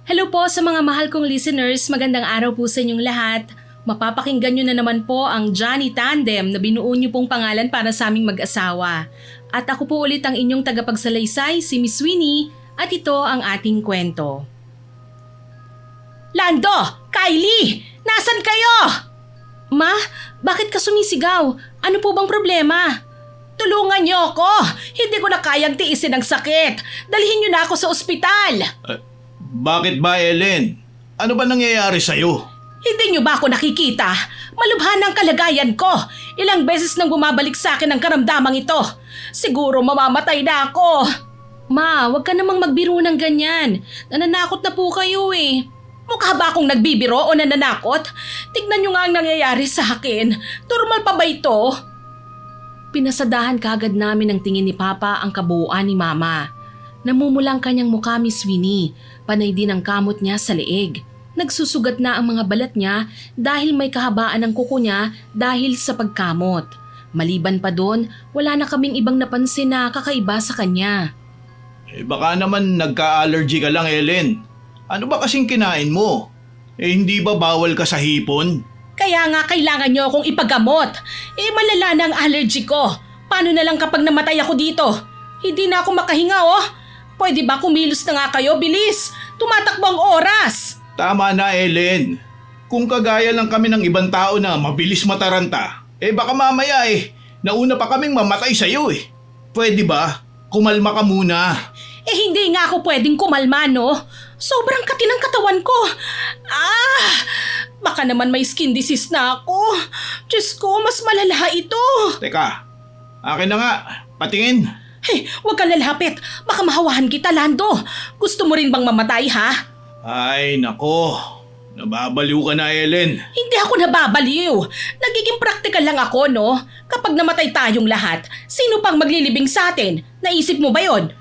Hello po sa mga mahal kong listeners, magandang araw po sa inyong lahat. Mapapakinggan nyo na naman po ang Johnny Tandem na binuo nyo pong pangalan para sa aming mag-asawa. At ako po ulit ang inyong tagapagsalaysay, si Miss Winnie, at ito ang ating kwento. Lando! Kylie! Nasaan kayo? Ma, bakit ka sumisigaw? Ano po bang problema? Tulungan niyo ako! Hindi ko na kayang tiisin ang sakit! Dalhin niyo na ako sa ospital! Bakit ba, Ellen? Ano ba nangyayari sa'yo? Hindi niyo ba ako nakikita? Malubhan ang kalagayan ko. Ilang beses nang bumabalik sa akin ang karamdamang ito. Siguro mamamatay na ako. Ma, wag ka namang magbiro ng ganyan. Nananakot na po kayo eh. Mukha ba akong nagbibiro o nananakot? Tignan niyo nga ang nangyayari sa akin. Normal pa ba ito? Pinasadahan kagad namin ng tingin ni Papa ang kabuuan ni Mama. Namumulang kanyang mukha, Miss Winnie. Panay din ang kamot niya sa leeg. Nagsusugat na ang mga balat niya dahil may kahabaan ng kuko niya dahil sa pagkamot. Maliban pa doon, wala na kaming ibang napansin na kakaiba sa kanya. Baka naman nagka-allergy ka lang, Ellen. Ano ba kasing kinain mo? Hindi ba bawal ka sa hipon? Kaya nga kailangan niyo akong ipagamot. Malala na ang allergy ko. Paano na lang kapag namatay ako dito? Hindi na ako makahinga oh. Pwede ba kumilos na nga kayo? Bilis! Tumatakbo ang oras! Tama na, Ellen. Kung kagaya lang kami ng ibang tao na mabilis mataranta, baka mamaya nauna pa kaming mamatay sa'yo eh. Pwede ba? Kumalma ka muna. Hindi nga ako pwedeng kumalma, no? Sobrang kati ng katawan ko. Baka naman may skin disease na ako. Diyos ko, mas malala ito. Teka, akin na nga. Patingin. Huwag ka lalapit. Baka mahawahan kita, Lando. Gusto mo rin bang mamatay, ha? Ay, nako. Nababaliw ka na, Ellen. Hindi ako nababaliw. Nagiging practical lang ako, no? Kapag namatay tayong lahat, sino pang maglilibing sa atin? Naisip mo ba yon?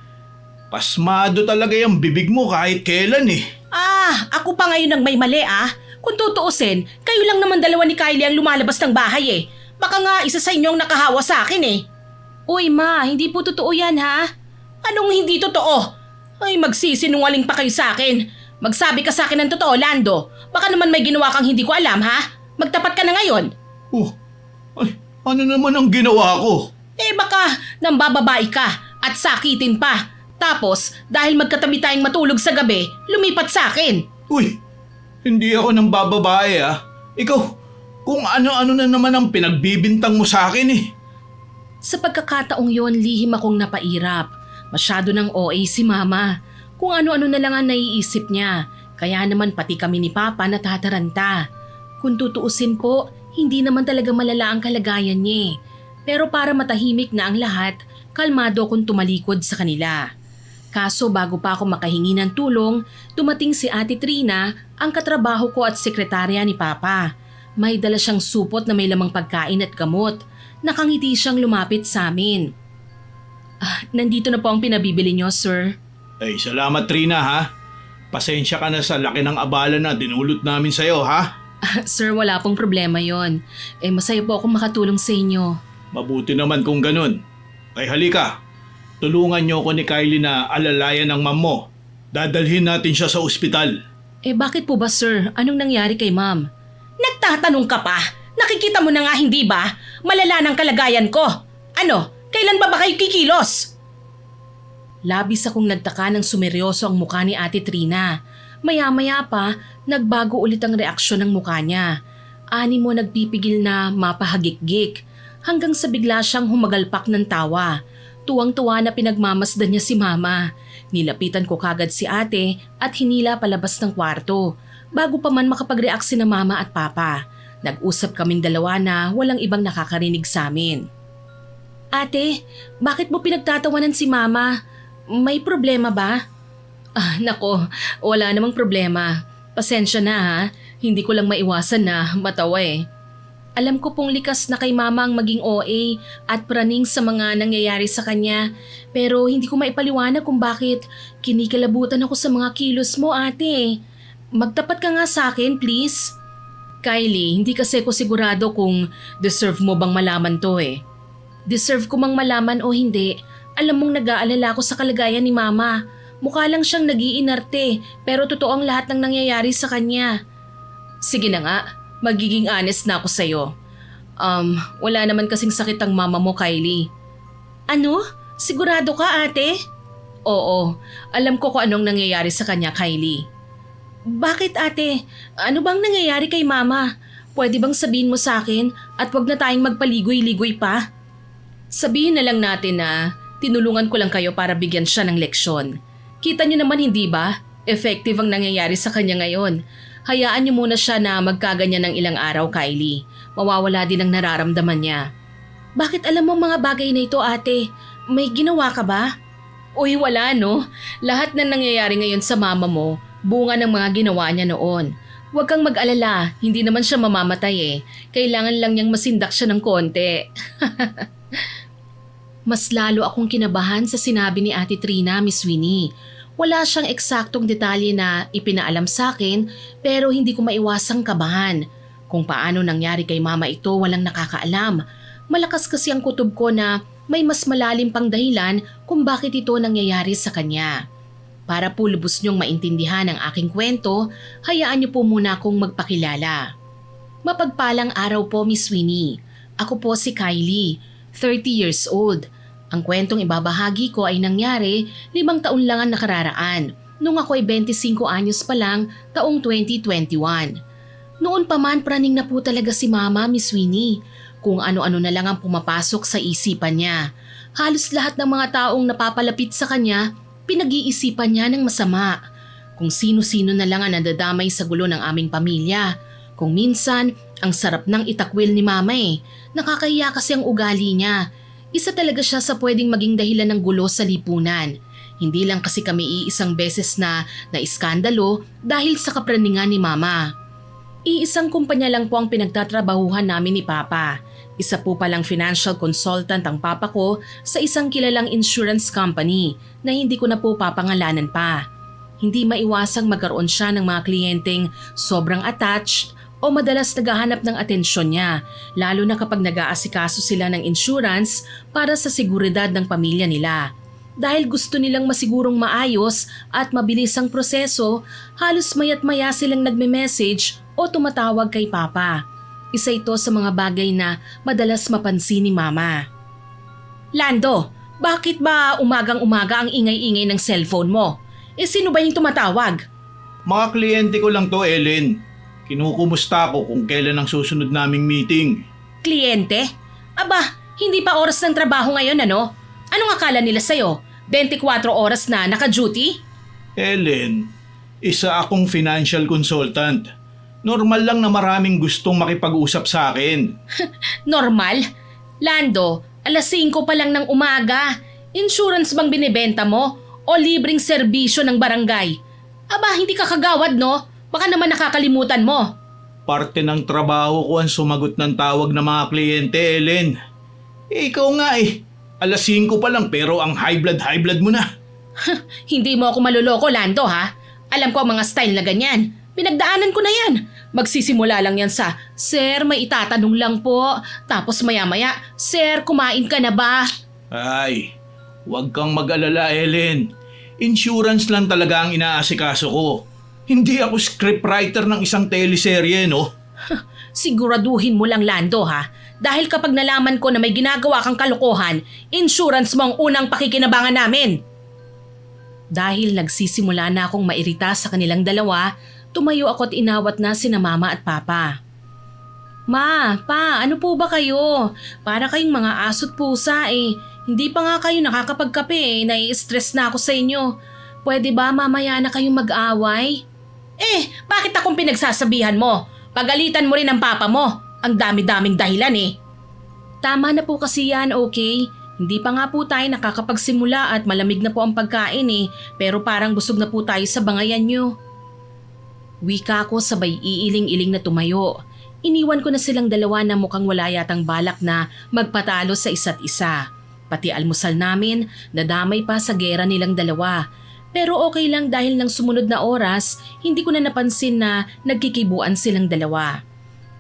Pasmado talaga yung bibig mo kahit kailan eh. Ako pa ngayon ang may mali, Kung tutuusin, kayo lang naman dalawa ni Kylie ang lumalabas ng bahay eh. Baka nga isa sa inyo ang nakahawa sa akin eh. Uy ma, hindi po totoo yan ha? Anong hindi totoo? Magsisinungaling pa kayo sa akin. Magsabi ka sa akin ng totoo, Lando. Baka naman may ginawa kang hindi ko alam ha? Magtapat ka na ngayon. Ano naman ang ginawa ko? Baka nambababae ka at sakitin pa. Tapos dahil magkatabi tayong matulog sa gabi, lumipat sa akin. Hindi ako nang bababae Ikaw, kung ano-ano na naman ang pinagbibintang mo sa akin eh. Sa pagkakataong yon, lihim akong napairap. Masyado ng OA si Mama. Kung ano-ano na lang ang naiisip niya. Kaya naman pati kami ni Papa natataranta. Kung tutuusin po, hindi naman talaga malala ang kalagayan niya. Pero para matahimik na ang lahat, kalmado akong tumalikod sa kanila. Kaso bago pa ako makahingi ng tulong, dumating si Ate Trina, ang katrabaho ko at sekretarya ni Papa. May dala siyang supot na may lamang pagkain at gamot. Nakangiti siyang lumapit sa amin. Nandito na po ang pinabibili niyo, sir. Salamat Trina ha. Pasensya ka na sa laki ng abala na dinulot namin sa'yo ha. Sir, wala pong problema yon. Masaya po akong makatulong sa inyo. Mabuti naman kung ganun. Halika. Tulungan niyo ako ni Kylie na alalayan ng ma'am mo. Dadalhin natin siya sa ospital. Bakit po ba, sir? Anong nangyari kay ma'am? Nagtatanong ka pa? Nakikita mo na nga hindi ba? Malala ng kalagayan ko. Ano? Kailan ba kayo kikilos? Labis akong nagtaka ng sumeryoso ang mukha ni Ate Trina. Maya-maya pa, nagbago ulit ang reaksyon ng mukha niya. Ani mo nagpipigil na mapahagik-gik hanggang sa bigla siyang humagalpak ng tawa. Tuwang-tuwa na pinagmamasdan niya si Mama. Nilapitan ko kagad si ate at hinila palabas ng kwarto bago pa man makapag-react si na Mama at Papa. Nag-usap kaming dalawa na walang ibang nakakarinig sa amin. Ate, bakit mo pinagtatawanan si Mama? May problema ba? Nako, wala namang problema. Pasensya na ha, hindi ko lang maiwasan na matawa eh. Alam ko pong likas na kay Mama ang maging OA at praning sa mga nangyayari sa kanya. Pero hindi ko maipaliwanag kung bakit kinikalabutan ako sa mga kilos mo, ate. Magtapat ka nga sa akin, please. Kylie, hindi kasi ko sigurado kung deserve mo bang malaman to eh. Deserve ko mang malaman o hindi, alam mong nag-aalala ko sa kalagayan ni Mama. Mukha lang siyang nag-iinarte pero totoo ang lahat ng nangyayari sa kanya. Sige na nga, magiging honest na ako sa'yo. Wala naman kasing sakit ang mama mo, Kylie. Ano? Sigurado ka, ate? Oo, alam ko kung anong nangyayari sa kanya, Kylie. Bakit, ate? Ano bang nangyayari kay mama? Pwede bang sabihin mo sa akin at wag na tayong magpaligoy-ligoy pa? Sabihin na lang natin na tinulungan ko lang kayo para bigyan siya ng leksyon. Kita niyo naman hindi ba? Effective ang nangyayari sa kanya ngayon. Hayaan niyo muna siya na magkaganyan ng ilang araw, Kylie. Mawawala din ang nararamdaman niya. Bakit alam mo mga bagay na ito, ate? May ginawa ka ba? Uy, wala no. Lahat na nangyayari ngayon sa mama mo, bunga ng mga ginawa niya noon. Huwag kang mag-alala, hindi naman siya mamamatay eh. Kailangan lang niyang masindak siya ng konti. Mas lalo akong kinabahan sa sinabi ni Ate Trina, Miss Winnie. Wala siyang eksaktong detalye na ipinaalam sa akin pero hindi ko maiwasang kabahan. Kung paano nangyari kay mama ito walang nakakaalam. Malakas kasi ang kutob ko na may mas malalim pang dahilan kung bakit ito nangyayari sa kanya. Para po lubos niyong maintindihan ang aking kwento, hayaan niyo po muna akong magpakilala. Mapagpalang araw po, Miss Winnie. Ako po si Kylie, 30 years old. Ang kwentong ibabahagi ko ay nangyari 5 taon lang ang nakararaan, nung ako ay 25 anyos pa lang, taong 2021. Noon pa man praning na po talaga si Mama, Miss Winnie. Kung ano-ano na lang ang pumapasok sa isipan niya. Halos lahat ng mga taong napapalapit sa kanya, pinag-iisipan niya ng masama. Kung sino-sino na lang ang nadadamay sa gulo ng aming pamilya. Kung minsan, ang sarap ng itakwil ni Mama eh. Nakakahiya kasi ang ugali niya. Isa talaga siya sa pwedeng maging dahilan ng gulo sa lipunan. Hindi lang kasi kami iisang beses na iskandalo dahil sa kapraningan ni Mama. Iisang kumpanya lang po ang pinagtatrabahuhan namin ni Papa. Isa po palang financial consultant ang papa ko sa isang kilalang insurance company na hindi ko na po papangalanan pa. Hindi maiwasang magkaroon siya ng mga kliyenteng sobrang attached o madalas naghahanap ng atensyon niya, lalo na kapag nag-aasikaso sila ng insurance para sa seguridad ng pamilya nila. Dahil gusto nilang masigurong maayos at mabilis ang proseso, halos maya't maya silang nagme-message o tumatawag kay Papa. Isa ito sa mga bagay na madalas mapansin ni Mama. Lando, bakit ba umagang-umaga ang ingay-ingay ng cellphone mo? Sino ba yung tumatawag? Mga kliyente ko lang to, Ellen. Kinukumusta ko kung kailan ang susunod naming meeting. Kliyente? Aba, hindi pa oras ng trabaho ngayon ano? Anong akala nila sa'yo? 24 oras na naka-duty? Ellen, isa akong financial consultant. Normal lang na maraming gustong makipag-usap sa akin. Normal? Lando, 5:00 pa lang ng umaga. Insurance bang binibenta mo? O libreng serbisyo ng barangay? Aba, hindi ka kagawad no? Baka naman nakakalimutan mo. Parte ng trabaho ko ang sumagot ng tawag ng mga kliyente, Ellen. Ikaw nga eh. 5:00 pa lang pero ang high blood mo na. Hindi mo ako maluloko, Lando ha? Alam ko ang mga style na ganyan. Pinagdaanan ko na yan. Magsisimula lang yan sa, Sir, may itatanong lang po. Tapos maya-maya, Sir, kumain ka na ba? Ay, huwag kang mag-alala, Ellen. Insurance lang talaga ang inaasikaso ko. Hindi ako scriptwriter ng isang teleserye, no? Siguraduhin mo lang, Lando ha? Dahil kapag nalaman ko na may ginagawa kang kalokohan, insurance mo ang unang pakikinabangan namin. Dahil nagsisimula na akong mairita sa kanilang dalawa, tumayo ako at inawat na sina Mama at Papa. Ma, Pa, ano po ba kayo? Para kayong mga aso't pusa eh. Hindi pa nga kayo nakakapagkape eh. Nai-stress na ako sa inyo. Pwede ba mamaya na kayong mag-away? Bakit akong pinagsasabihan mo? Pagalitan mo rin ang papa mo. Ang dami-daming dahilan eh. Tama na po kasi yan, okay? Hindi pa nga po tayo nakakapagsimula at malamig na po ang pagkain eh. Pero parang busog na po tayo sa bangayan nyo. Wika ko sabay iiling-iling na tumayo. Iniwan ko na silang dalawa na mukhang wala yatang balak na magpatalo sa isa't isa. Pati almusal namin, nadamay pa sa gera nilang dalawa. Pero okay lang dahil nang sumunod na oras, hindi ko na napansin na nagkikibuan silang dalawa.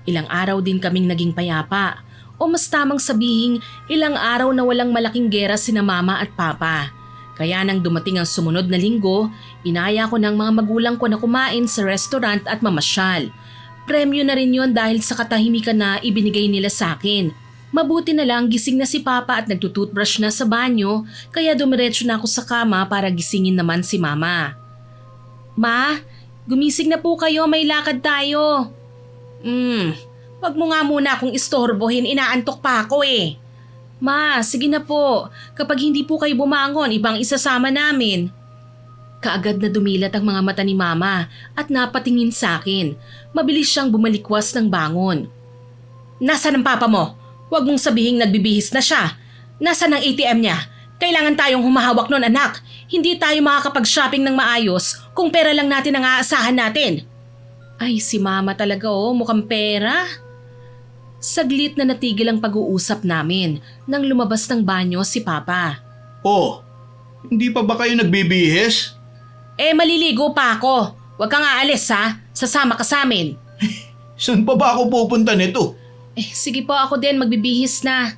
Ilang araw din kaming naging payapa. O mas tamang sabihing, ilang araw na walang malaking gera sina Mama at Papa. Kaya nang dumating ang sumunod na linggo, inaya ko ng mga magulang ko na kumain sa restaurant at mamasyal. Premyo na rin yon dahil sa katahimikan na ibinigay nila sa akin. Mabuti na lang gising na si Papa at nagtututbrush na sa banyo kaya dumiretso na ako sa kama para gisingin naman si Mama. Ma, gumising na po kayo, may lakad tayo. Wag mo nga muna akong istorbohin, inaantok pa ako eh. Ma, sige na po. Kapag hindi po kayo bumangon, ibang isasama namin. Kaagad na dumilat ang mga mata ni Mama at napatingin sa akin. Mabilis siyang bumalikwas ng bangon. Nasaan ang papa mo? Huwag mong sabihing nagbibihis na siya. Nasaan ang ATM niya? Kailangan tayong humahawak nun, anak. Hindi tayo makakapag-shopping ng maayos kung pera lang natin ang aasahan natin. Ay, si Mama talaga mukhang pera. Saglit na natigil ang pag-uusap namin nang lumabas ng banyo si Papa. Oh, hindi pa ba kayo nagbibihis? Maliligo pa ako. Huwag kang aalis ha. Sasama ka sa amin. Saan pa ba ako pupunta nito? Sige po, ako din magbibihis na.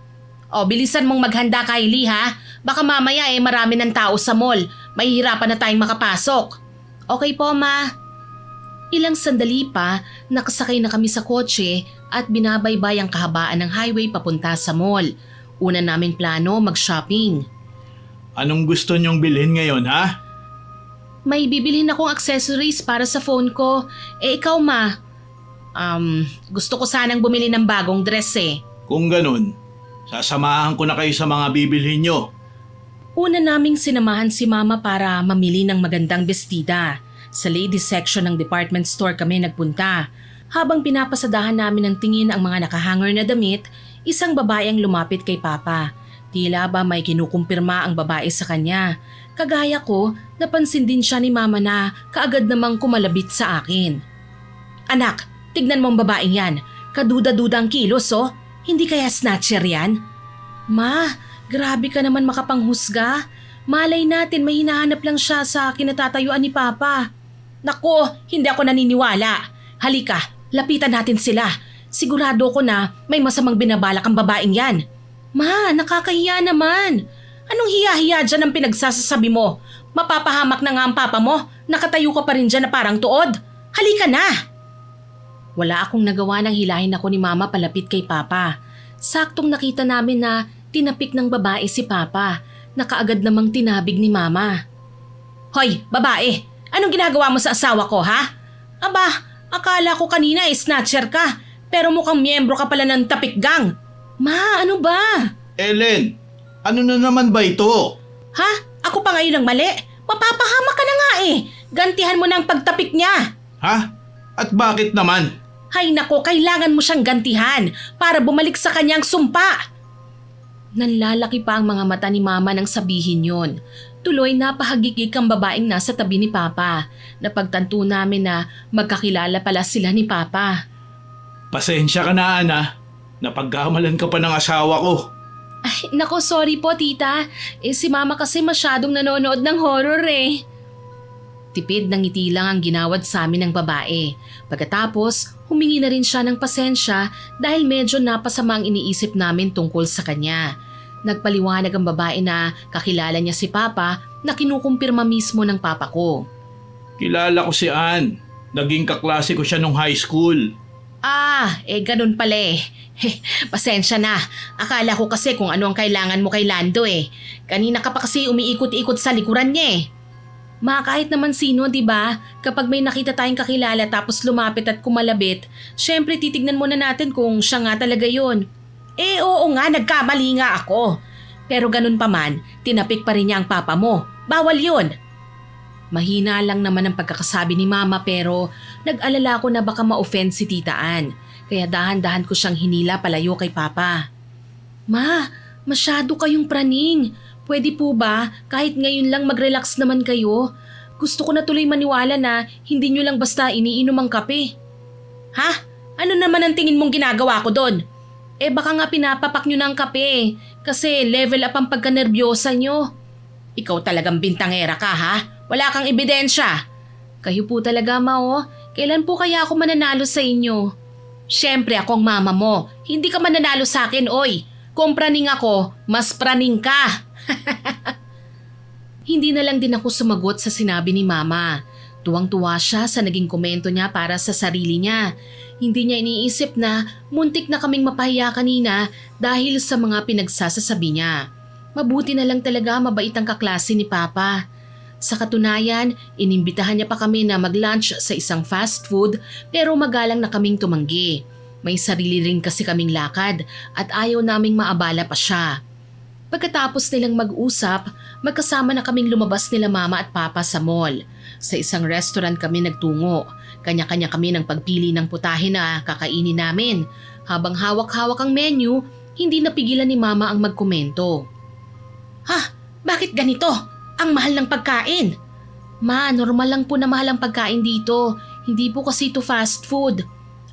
Bilisan mong maghanda, Kylie ha. Baka mamaya marami ng tao sa mall. Mahihirapan na tayong makapasok. Okay po, Ma. Ilang sandali pa, nakasakay na kami sa kotse at binabaybay ang kahabaan ng highway papunta sa mall. Una naming plano mag-shopping. Anong gusto niyong bilhin ngayon, ha? May bibilhin akong accessories para sa phone ko. Ikaw, Ma? Gusto ko sanang bumili ng bagong dress eh. Kung ganun, sasamahan ko na kayo sa mga bibilhin niyo. Una naming sinamahan si Mama para mamili ng magandang bestida. Sa ladies section ng department store kami nagpunta. Habang pinapasadahan namin ng tingin ang mga nakahanger na damit, isang babae ang lumapit kay Papa. Tila ba may kinukumpirma ang babae sa kanya. Kagaya ko, napansin din siya ni Mama na kaagad namang kumalabit sa akin. Anak, tignan mo ang babaeng yan. Kaduda-duda ang kilos Hindi kaya snatcher yan? Ma, grabe ka naman makapanghusga. Malay natin may hinahanap lang siya sa kinatatayuan ni Papa. Naku, hindi ako naniniwala. Halika, lapitan natin sila. Sigurado ko na may masamang binabalak ang babaeng yan. Ma, nakakahiya naman. Anong hiya-hiya dyan ang pinagsasasabi mo? Mapapahamak na nga ang papa mo. Nakatayo ka pa rin dyan na parang tuod. Halika na! Wala akong nagawa nang hilahin ako ni Mama palapit kay Papa. Saktong nakita namin na tinapik ng babae si Papa. Nakaagad namang tinabig ni Mama. Hoy, babae! Anong ginagawa mo sa asawa ko, ha? Aba, akala ko kanina snatcher ka. Pero mukhang miyembro ka pala ng tapik gang. Ma, ano ba? Ellen, ano na naman ba ito? Ha? Ako pa ngayon ang mali? Mapapahamak ka na nga eh. Gantihan mo na ang pagtapik niya. Ha? At bakit naman? Hay nako, kailangan mo siyang gantihan para bumalik sa kanyang sumpa. Nanlalaki pa ang mga mata ni Mama nang sabihin yon. Tuloy napahagikik ang babaeng nasa tabi ni Papa. Napagtanto namin na magkakilala pala sila ni Papa. Pasensya ka na, Ana. Napagkamalan ka pa ng asawa ko. Ay, nako, sorry po, tita. Si Mama kasi masyadong nanonood ng horror eh. Tipid ng ngiti lang ang ginawad sa amin ng babae. Pagkatapos, humingi na rin siya ng pasensya dahil medyo napasama ang iniisip namin tungkol sa kanya. Nagpaliwanag ang babae na kakilala niya si Papa na kinukumpirma mismo ng papa ko. Kilala ko si Ann. Naging kaklase ko siya nung high school. Ganun pala eh. Pasensya na. Akala ko kasi kung ano ang kailangan mo kay Lando eh. Kanina ka pa kasi umiikot-ikot sa likuran niya eh. Ma, kahit naman sino, di ba? Kapag may nakita tayong kakilala tapos lumapit at kumalabit, syempre titignan muna natin kung siya nga talaga yun. Oo nga, nagkamali nga ako. Pero ganun pa man, tinapik pa rin niya ang papa mo. Bawal yun. Mahina lang naman ang pagkakasabi ni Mama pero nag-alala ko na baka ma-offend si Tita Ann. Kaya dahan-dahan ko siyang hinila palayo kay Papa. Ma, masyado kayong praning. Pwede po ba kahit ngayon lang mag-relax naman kayo? Gusto ko na tuloy maniwala na hindi nyo lang basta iniinom ang kape. Ha? Ano naman ang tingin mong ginagawa ko doon? Baka nga pinapapak nyo ng kape kasi level up ang pagkanerbyosa nyo. Ikaw talagang bintangera ka ha? Wala kang ebidensya. Kayo po talaga, Ma, Kailan po kaya ako mananalo sa inyo? Siyempre ako ang mama mo. Hindi ka mananalo sa akin, oy. Kung praning ako, mas praning ka. Hindi na lang din ako sumagot sa sinabi ni Mama. Tuwang-tuwa siya sa naging komento niya para sa sarili niya. Hindi niya iniisip na muntik na kaming mapahiya kanina dahil sa mga pinagsasasabi niya. Mabuti na lang talaga mabait ang kaklase ni Papa. Sa katunayan, inimbitahan niya pa kami na mag-lunch sa isang fast food pero magalang na kaming tumanggi. May sarili rin kasi kaming lakad at ayaw naming maabala pa siya. Pagkatapos nilang mag-usap, magkasama na kaming lumabas nila Mama at Papa sa mall. Sa isang restaurant kami nagtungo. Kanya-kanya kami ng pagpili ng putahe na kakainin namin. Habang hawak-hawak ang menu, hindi napigilan ni Mama ang magkomento. "Ha? Bakit ganito? Ang mahal ng pagkain." "Ma, normal lang po na mahal ang pagkain dito. Hindi po kasi ito fast food."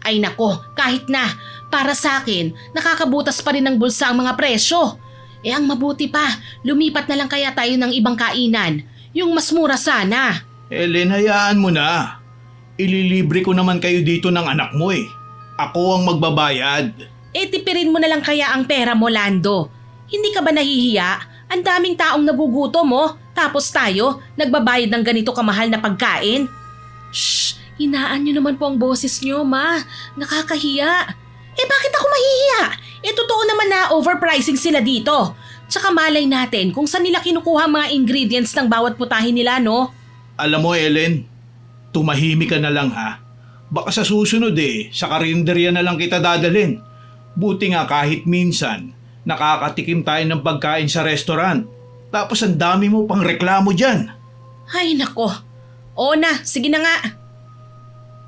"Ay nako, kahit na. Para sa akin, nakakabutas pa rin ng bulsa ang mga presyo. Ang mabuti pa, lumipat na lang kaya tayo ng ibang kainan. Yung mas mura sana." Ellen, hayaan mo na. Ililibre ko naman kayo dito ng anak mo eh. Ako ang magbabayad. Tipirin mo na lang kaya ang pera mo, Lando. Hindi ka ba nahihiya? Ang daming taong nagugutom mo. Tapos tayo, nagbabayad ng ganito kamahal na pagkain. Shh! Hinaan niyo naman po ang boses niyo, Ma. Nakakahiya. Bakit ako mahihiya? Totoo naman na overpricing sila dito. Tsaka malay natin kung saan nila kinukuha ang mga ingredients ng bawat putahe nila, no? Alam mo, Ellen, tumahimik ka na lang ha. Baka sa susunod sa karinderya na lang kita dadalhin. Buti nga kahit minsan, nakakatikim tayo ng pagkain sa restaurant. Tapos ang dami mo pang reklamo dyan. Ay nako. Oo na, sige na nga.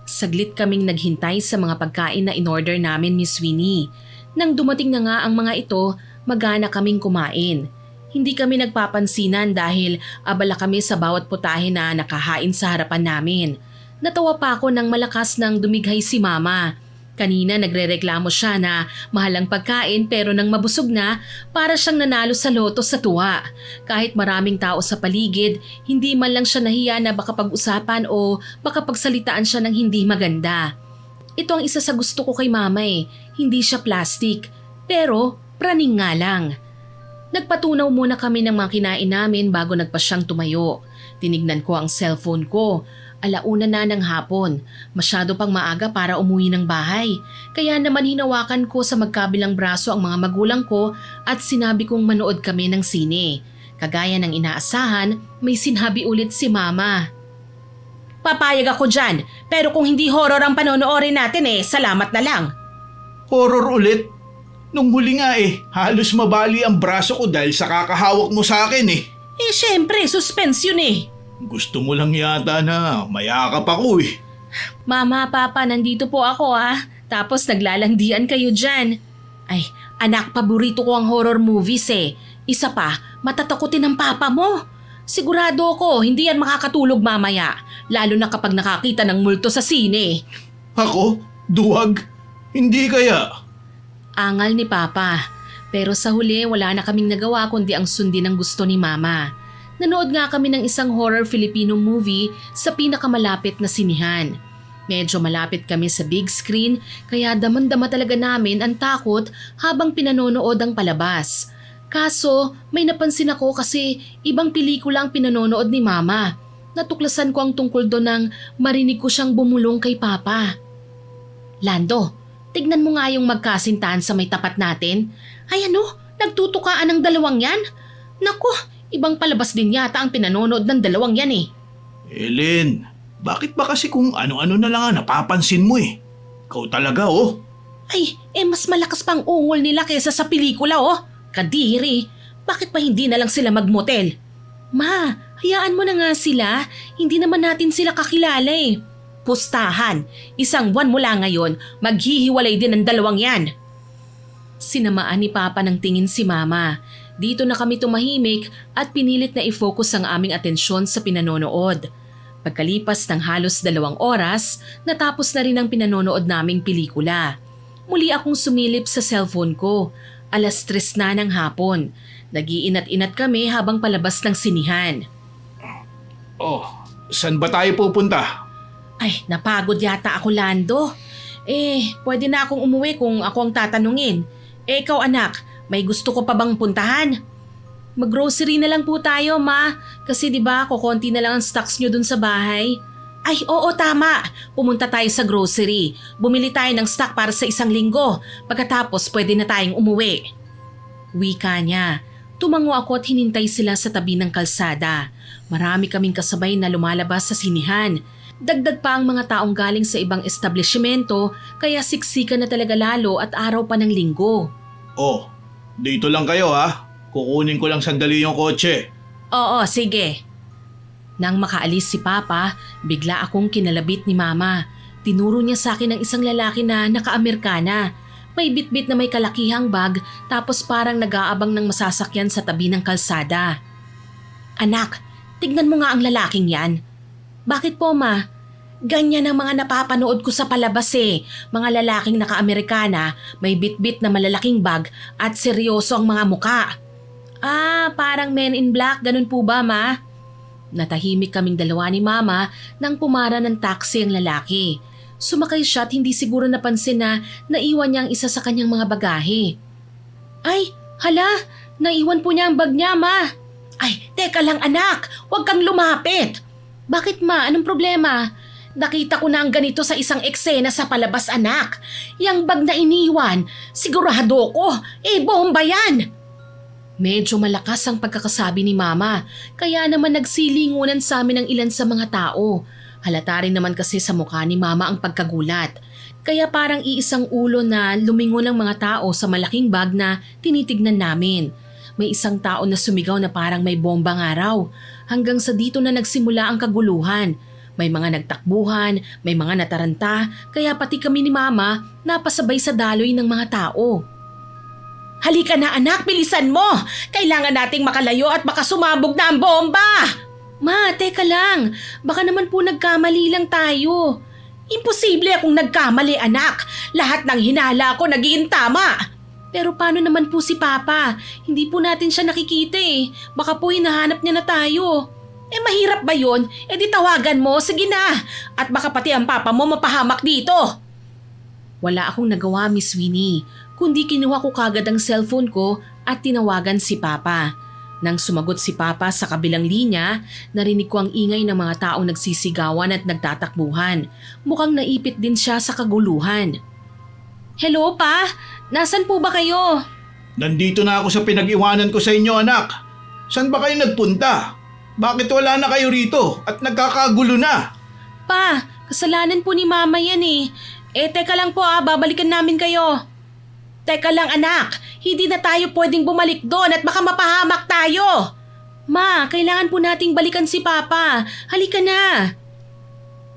Saglit kaming naghintay sa mga pagkain na in-order namin, Miss Winnie. Nang dumating na nga ang mga ito, magana kaming kumain. Hindi kami nagpapansinan dahil abala kami sa bawat putahe na nakahain sa harapan namin. Natawa pa ako nang malakas nang dumighay si Mama. Kanina nagrereklamo siya na mahal ang pagkain pero nang mabusog na, para siyang nanalo sa loto sa tuwa. Kahit maraming tao sa paligid, hindi man lang siya nahiya na baka pag-usapan o baka pagsalitaan siya ng hindi maganda. Ito ang isa sa gusto ko kay Mama hindi siya plastic, pero praning nga lang. Nagpatunaw muna kami ng mga kinain namin bago nagpa siyang tumayo. Tinignan ko ang cellphone ko. 1:00 na ng hapon. Masyado pang maaga para umuwi ng bahay. Kaya naman hinawakan ko sa magkabilang braso ang mga magulang ko at sinabi kong manood kami ng sine. Kagaya ng inaasahan, may sinabi ulit si Mama. "Papayag ako dyan, pero kung hindi horror ang panonoorin natin salamat na lang." Horror ulit? Nung huli nga halos mabali ang braso ko dahil sa kakahawak mo sa akin Syempre, suspense yun Gusto mo lang yata na mayakap ako "Mama, Papa, nandito po ako Tapos naglalandian kayo dyan. Ay, anak, paborito ko ang horror movies Isa pa, matatakutin ng Papa mo. Sigurado ako, hindi yan makakatulog mamaya. Lalo na kapag nakakita ng multo sa sine. Ako? Duwag? Hindi kaya? Angal ni Papa. Pero sa huli wala na kaming nagawa kundi ang sundin ang gusto ni Mama. Nanood nga kami ng isang horror Filipino movie sa pinakamalapit na sinihan. Medyo malapit kami sa big screen kaya damang-dama talaga namin ang takot habang pinanonood ang palabas. Kaso may napansin ako kasi ibang pelikula ang pinanonood ni Mama. Natuklasan ko ang tungkol doon nang marinig ko siyang bumulong kay Papa. "Lando, tignan mo nga yung magkasintahan sa may tapat natin. Ay nagtutukaan ng dalawang yan? Naku, ibang palabas din yata ang pinanonood ng dalawang yan Ellen, bakit ba kasi kung ano-ano na lang ang napapansin mo Ikaw talaga Ay, mas malakas pang ungol nila kaysa sa pelikula Kadiri, bakit pa hindi na lang sila magmotel? Ma, hayaan mo na nga sila. Hindi naman natin sila kakilala Pustahan, isang buwan mula ngayon, maghihiwalay din ang dalawang yan. Sinamaan ni Papa ng tingin si Mama. Dito na kami tumahimik at pinilit na i-focus ang aming atensyon sa pinanonood. Pagkalipas ng halos 2 oras, natapos na rin ang pinanonood naming pelikula. Muli akong sumilip sa cellphone ko. 3:00 na ng hapon. Nag-iinat-inat kami habang palabas ng sinihan. Saan ba tayo pupunta? Ay, napagod yata ako, Lando. Pwede na akong umuwi kung ako ang tatanungin. Ikaw anak, may gusto ko pa bang puntahan? Mag-grocery na lang po tayo, Ma. Kasi 'di ba, kukonti na lang ang stocks nyo dun sa bahay. Ay, oo, tama. Pumunta tayo sa grocery. Bumili tayo ng stock para sa 1 linggo. Pagkatapos, pwede na tayong umuwi. Wika niya. Tumango ako at hinintay sila sa tabi ng kalsada. Marami kaming kasabay na lumalabas sa sinihan. Dagdag pa ang mga taong galing sa ibang establishmento, kaya siksikan na talaga lalo at araw pa ng linggo. Oh, dito lang kayo ha. Kukunin ko lang sandali yung kotse. Oo, sige. Nang makaalis si Papa, bigla akong kinalabit ni Mama. Tinuro niya sa akin ng isang lalaki na naka-Amerikana. May bitbit na may kalakihang bag tapos parang nag-aabang ng masasakyan sa tabi ng kalsada. Anak, tignan mo nga ang lalaking yan. Bakit po, Ma? Ganyan ang mga napapanood ko sa palabas eh. Mga lalaking naka-Amerikana, may bitbit na malalaking bag at seryoso ang mga muka. Ah, parang Men in Black, ganun po ba, Ma? Natahimik kaming dalawa ni Mama nang pumara ng taxi ang lalaki. Sumakay siya at hindi siguro napansin na naiwan niya ang isa sa kanyang mga bagahe. Ay, hala, naiwan po niya ang bag niya, Ma. Ay, teka lang anak, huwag kang lumapit. Bakit, Ma? Anong problema? Nakita ko na ang ganito sa isang eksena sa palabas, anak. Yang bag na iniwan, sigurado ko, bomba yan. Medyo malakas ang pagkakasabi ni Mama, kaya naman nagsilingunan sa amin ang ilan sa mga tao. Halata rin naman kasi sa mukha ni Mama ang pagkagulat. Kaya parang iisang ulo na lumingon ang mga tao sa malaking bag na tinitignan namin. May isang tao na sumigaw na parang may bomba nga raw. Hanggang sa dito na nagsimula ang kaguluhan. May mga nagtakbuhan, may mga nataranta, kaya pati kami ni Mama napasabay sa daloy ng mga tao. Halika na anak, bilisan mo! Kailangan nating makalayo at baka sumabog na ang bomba! Ma, teka lang. Baka naman po nagkamali lang tayo. Imposible akong nagkamali, anak. Lahat ng hinala ko naging tama. Pero paano naman po si Papa? Hindi po natin siya nakikita eh. Baka po hinahanap niya na tayo. Mahirap ba yun? Di tawagan mo, sige na. At baka pati ang Papa mo mapahamak dito. Wala akong nagawa, Miss Winnie. Kundi kinuha ko kagad ang cellphone ko at tinawagan si Papa. Nang sumagot si Papa sa kabilang linya, narinig ko ang ingay ng mga taong nagsisigawan at nagtatakbuhan. Mukhang naipit din siya sa kaguluhan. Hello, Pa? Nasaan po ba kayo? Nandito na ako sa pinag-iwanan ko sa inyo, anak. Saan ba kayo nagpunta? Bakit wala na kayo rito at nagkakagulo na? Pa, kasalanan po ni Mama yan eh. Teka lang po babalikan namin kayo. Teka lang anak, hindi na tayo pwedeng bumalik doon at baka mapahamak tayo. Ma, kailangan po nating balikan si Papa. Halika na.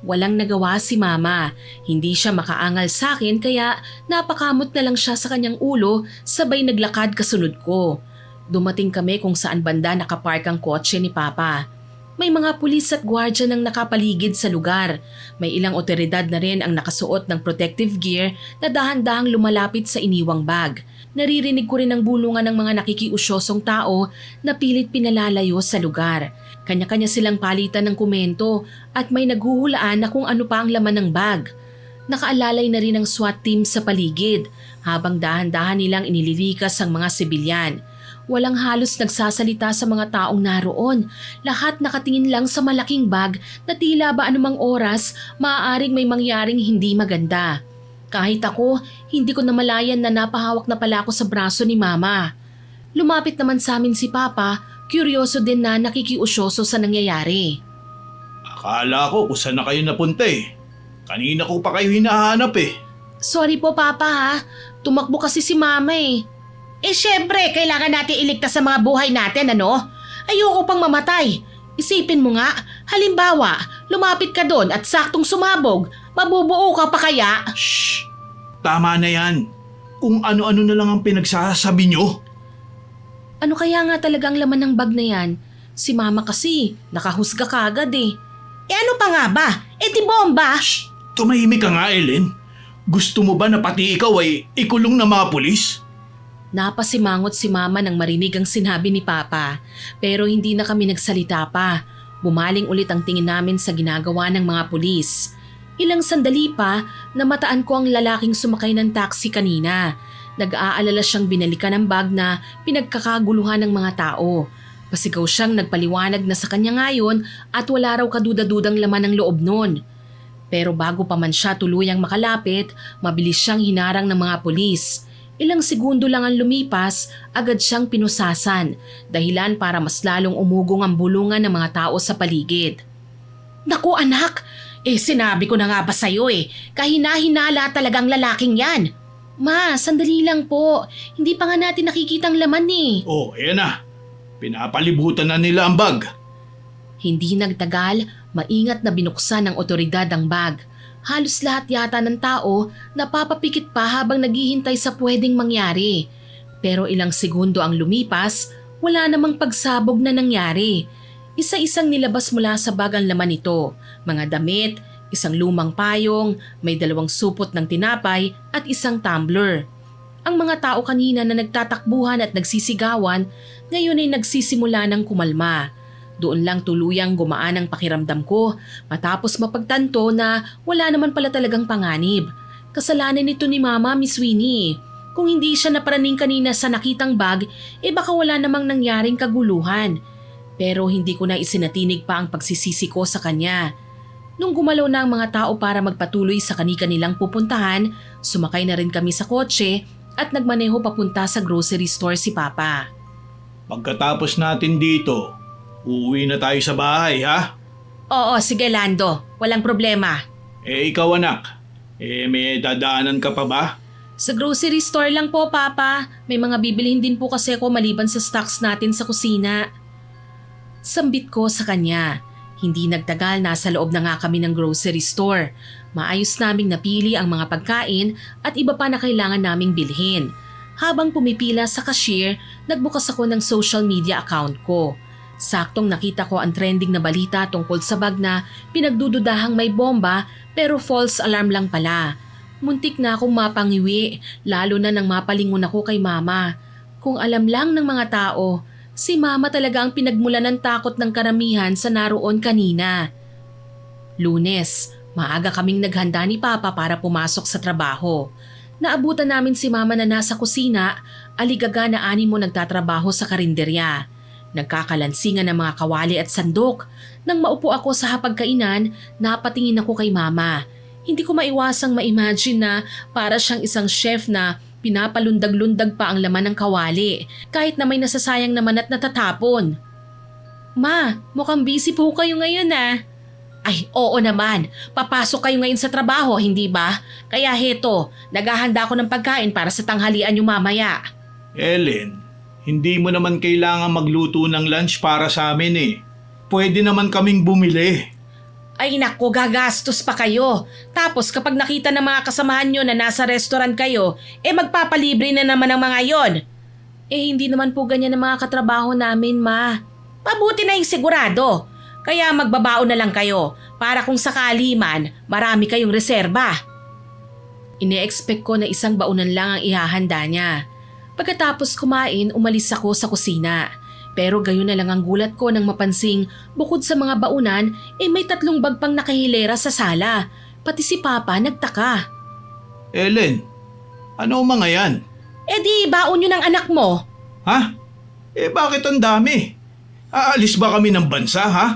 Walang nagawa si Mama. Hindi siya makaangal sa akin kaya napakamot na lang siya sa kanyang ulo sabay naglakad kasunod ko. Dumating kami kung saan banda nakapark ang kotse ni Papa. May mga pulis at gwardya nang nakapaligid sa lugar. May ilang otoridad na rin ang nakasuot ng protective gear na dahan-dahang lumalapit sa iniwang bag. Naririnig ko rin ang bulungan ng mga nakikiusyosong tao na pilit pinalalayo sa lugar. Kanya-kanya silang palitan ng komento at may naghuhulaan na kung ano pa ang laman ng bag. Nakaalalay na rin ang SWAT team sa paligid habang dahan-dahan nilang inililikas ang mga sibilyan. Walang halos nagsasalita sa mga taong naroon. Lahat nakatingin lang sa malaking bag na tila ba anumang oras maaaring may mangyaring hindi maganda. Kahit ako, hindi ko namalayan na napahawak na pala ako sa braso ni Mama. Lumapit naman sa amin si Papa, kuryoso din na nakikiusyoso sa nangyayari. Akala ko kung saan na kayo napunta eh. Kanina ko pa kayo hinahanap eh. Sorry po Papa ha, tumakbo kasi si Mama eh. Syempre, kailangan natin iligtas sa mga buhay natin, ano? Ayoko pang mamatay. Isipin mo nga, halimbawa, lumapit ka doon at saktong sumabog, mabubuo ka pa kaya? Shh! Tama na yan. Kung ano-ano na lang ang pinagsasabi nyo. Ano kaya nga talagang laman ng bag na yan? Si Mama kasi, nakahusga kagad eh. Ano pa nga ba? Di bomba? Shh! Tumahimik ka nga, Ellen. Gusto mo ba na pati ikaw ay ikulong ng mga pulis? Napasimangot si Mama nang marinig ang sinabi ni Papa, pero hindi na kami nagsalita pa. Bumaling ulit ang tingin namin sa ginagawa ng mga pulis. Ilang sandali pa, namataan ko ang lalaking sumakay ng taxi kanina. Nag-aalala siyang binalikan ng bag na pinagkakaguluhan ng mga tao. Pasigaw siyang nagpaliwanag na sa kanya ngayon at wala raw kaduda-dudang laman ng loob nun. Pero bago pa man siya tuluyang makalapit, mabilis siyang hinarang ng mga pulis. Ilang segundo lang ang lumipas, agad siyang pinusasan, dahilan para mas lalong umugong ang bulungan ng mga tao sa paligid. Naku anak, sinabi ko na nga ba sa'yo kahina-hinala talagang lalaking yan. Ma, sandali lang po, hindi pa nga natin nakikitang laman Oh, ayan na. Pinapalibutan na nila ang bag. Hindi nagtagal, maingat na binuksan ng otoridad ang bag. Halos lahat yata ng tao napapapikit pa habang naghihintay sa pwedeng mangyari. Pero ilang segundo ang lumipas, wala namang pagsabog na nangyari. Isa-isang nilabas mula sa bag ang laman nito, mga damit, isang lumang payong, may 2 supot ng tinapay at isang tumbler. Ang mga tao kanina na nagtatakbuhan at nagsisigawan, ngayon ay nagsisimula ng kumalma. Doon lang tuluyang gumaan ang pakiramdam ko matapos mapagtanto na wala naman pala talagang panganib. Kasalanan nito ni Mama, Miss Winnie. Kung hindi siya naparaning kanina sa nakitang bag, baka wala namang nangyaring kaguluhan. Pero hindi ko na isinatinig pa ang pagsisisi ko sa kanya. Nung gumalaw na ang mga tao para magpatuloy sa kani-kanilang pupuntahan, sumakay na rin kami sa kotse at nagmaneho papunta sa grocery store si Papa. Pagkatapos natin dito, uuwi na tayo sa bahay, ha? Oo, sige Lando. Walang problema. Ikaw anak, may dadaanan ka pa ba? Sa grocery store lang po, Papa. May mga bibilihin din po kasi ako maliban sa stocks natin sa kusina. Sambit ko sa kanya. Hindi nagtagal, nasa loob na nga kami ng grocery store. Maayos naming napili ang mga pagkain at iba pa na kailangan naming bilhin. Habang pumipila sa cashier, nagbukas ako ng social media account ko. Saktong nakita ko ang trending na balita tungkol sa bag na pinagdududahang may bomba pero false alarm lang pala. Muntik na akong mapangiwi, lalo na nang mapalingon ako kay Mama. Kung alam lang ng mga tao, si Mama talaga ang pinagmulan ng takot ng karamihan sa naroon kanina. Lunes, maaga kaming naghanda ni Papa para pumasok sa trabaho. Naabutan namin si Mama na nasa kusina, aligaga na animo nagtatrabaho sa karinderya. Nagkakalansingan ng mga kawali at sandok. Nang maupo ako sa hapagkainan, napatingin ako kay Mama. Hindi ko maiwasang ma-imagine na para siyang isang chef na pinapalundag-lundag pa ang laman ng kawali kahit na may nasasayang naman at natatapon. Ma, mukhang busy po kayo ngayon Ay, oo naman. Papasok kayo ngayon sa trabaho, hindi ba? Kaya heto, naghahanda ako ng pagkain para sa tanghalian yung mamaya. Ellen, hindi mo naman kailangan magluto ng lunch para sa amin Pwede naman kaming bumili. Ay naku, gagastos pa kayo. Tapos kapag nakita ng mga kasamahan nyo na nasa restaurant kayo, magpapalibre na naman ang mga yon. Hindi naman po ganyan ang mga katrabaho namin, Ma. Pabuti na yung sigurado. Kaya magbabaon na lang kayo para kung sakali man, marami kayong reserba. Ine-expect ko na isang baunan lang ang ihahanda niya. Pagkatapos kumain, umalis ako sa kusina. Pero gayon na lang ang gulat ko nang mapansing bukod sa mga baunan, may 3 bag pang nakahilera sa sala. Pati si Papa nagtaka. Ellen, ano mga yan? Di baon yun ng anak mo. Ha? Bakit ang dami? Aalis ba kami ng bansa, ha?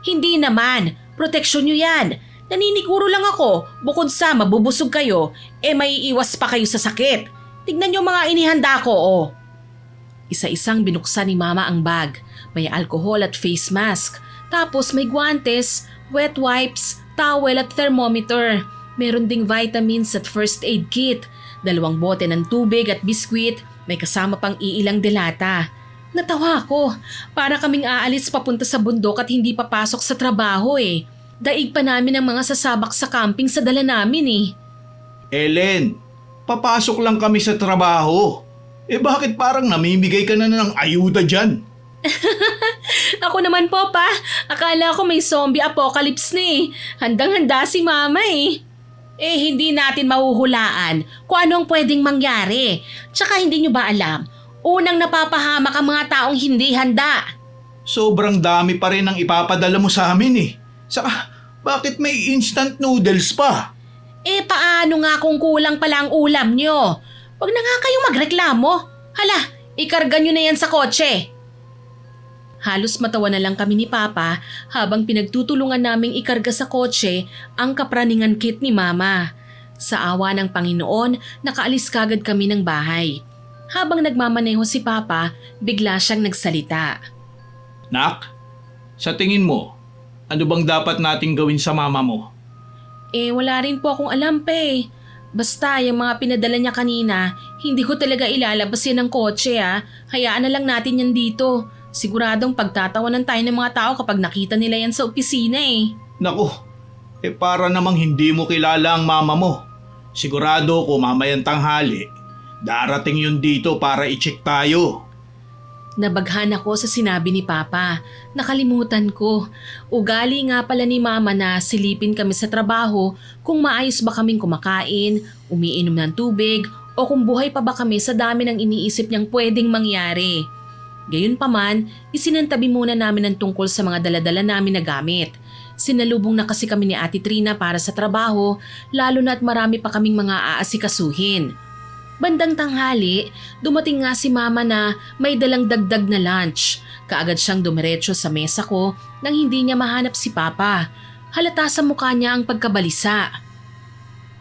Hindi naman. Proteksyon nyo yan. Naniniguro lang ako. Bukod sa mabubusog kayo, may iwas pa kayo sa sakit. Tignan nyo mga inihanda ko, Isa-isang binuksan ni Mama ang bag. May alcohol at face mask. Tapos may guantes, wet wipes, towel at thermometer. Meron ding vitamins at first aid kit. 2 bote ng tubig at biskwit. May kasama pang iilang delata. Natawa ako. Para kaming aalis papunta sa bundok at hindi papasok sa trabaho Daig pa namin ang mga sasabak sa camping sa dala namin Ellen, papasok lang kami sa trabaho. Bakit parang namimigay ka na ng ayuda dyan? Ako naman po pa. Akala ko may zombie apocalypse na Handang-handa si Mama hindi natin mahuhulaan kung anong pwedeng mangyari. Tsaka hindi nyo ba alam, unang napapahamak ang mga taong hindi handa. Sobrang dami pa rin ang ipapadala mo sa amin Saka, bakit may instant noodles pa? Paano nga kung kulang pala ang ulam nyo? Huwag na nga kayong magreklamo. Hala, ikarga nyo na yan sa kotse. Halos matawa na lang kami ni Papa habang pinagtutulungan naming ikarga sa kotse ang kapraningan kit ni Mama. Sa awa ng Panginoon, nakaalis kagad kami ng bahay. Habang nagmamaneho si Papa, bigla siyang nagsalita. Nak, sa tingin mo, ano bang dapat nating gawin sa mama mo? Wala rin po akong alam pe. Basta yung mga pinadala niya kanina, hindi ko talaga ilalabas yan ng kotse Hayaan na lang natin yan dito. Siguradong pagtatawanan tayo ng mga tao kapag nakita nila yan sa opisina Naku, para namang hindi mo kilala ang mama mo. Sigurado ko mamayang tanghali, darating yun dito para i-check tayo. Nabaghan ako sa sinabi ni Papa. Nakalimutan ko. Ugali nga pala ni Mama na silipin kami sa trabaho kung maayos ba kaming kumakain, umiinom ng tubig, o kung buhay pa ba kami sa dami ng iniisip niyang pwedeng mangyari. Gayunpaman, isinantabi muna namin ang tungkol sa mga daladala namin na gamit. Sinalubong na kasi kami ni Ate Trina para sa trabaho, lalo na't marami pa kaming mga aasikasuhin. Bandang tanghali, dumating nga si Mama na may dalang dagdag na lunch. Kaagad siyang dumiretso sa mesa ko nang hindi niya mahanap si Papa. Halata sa mukha niya ang pagkabalisa.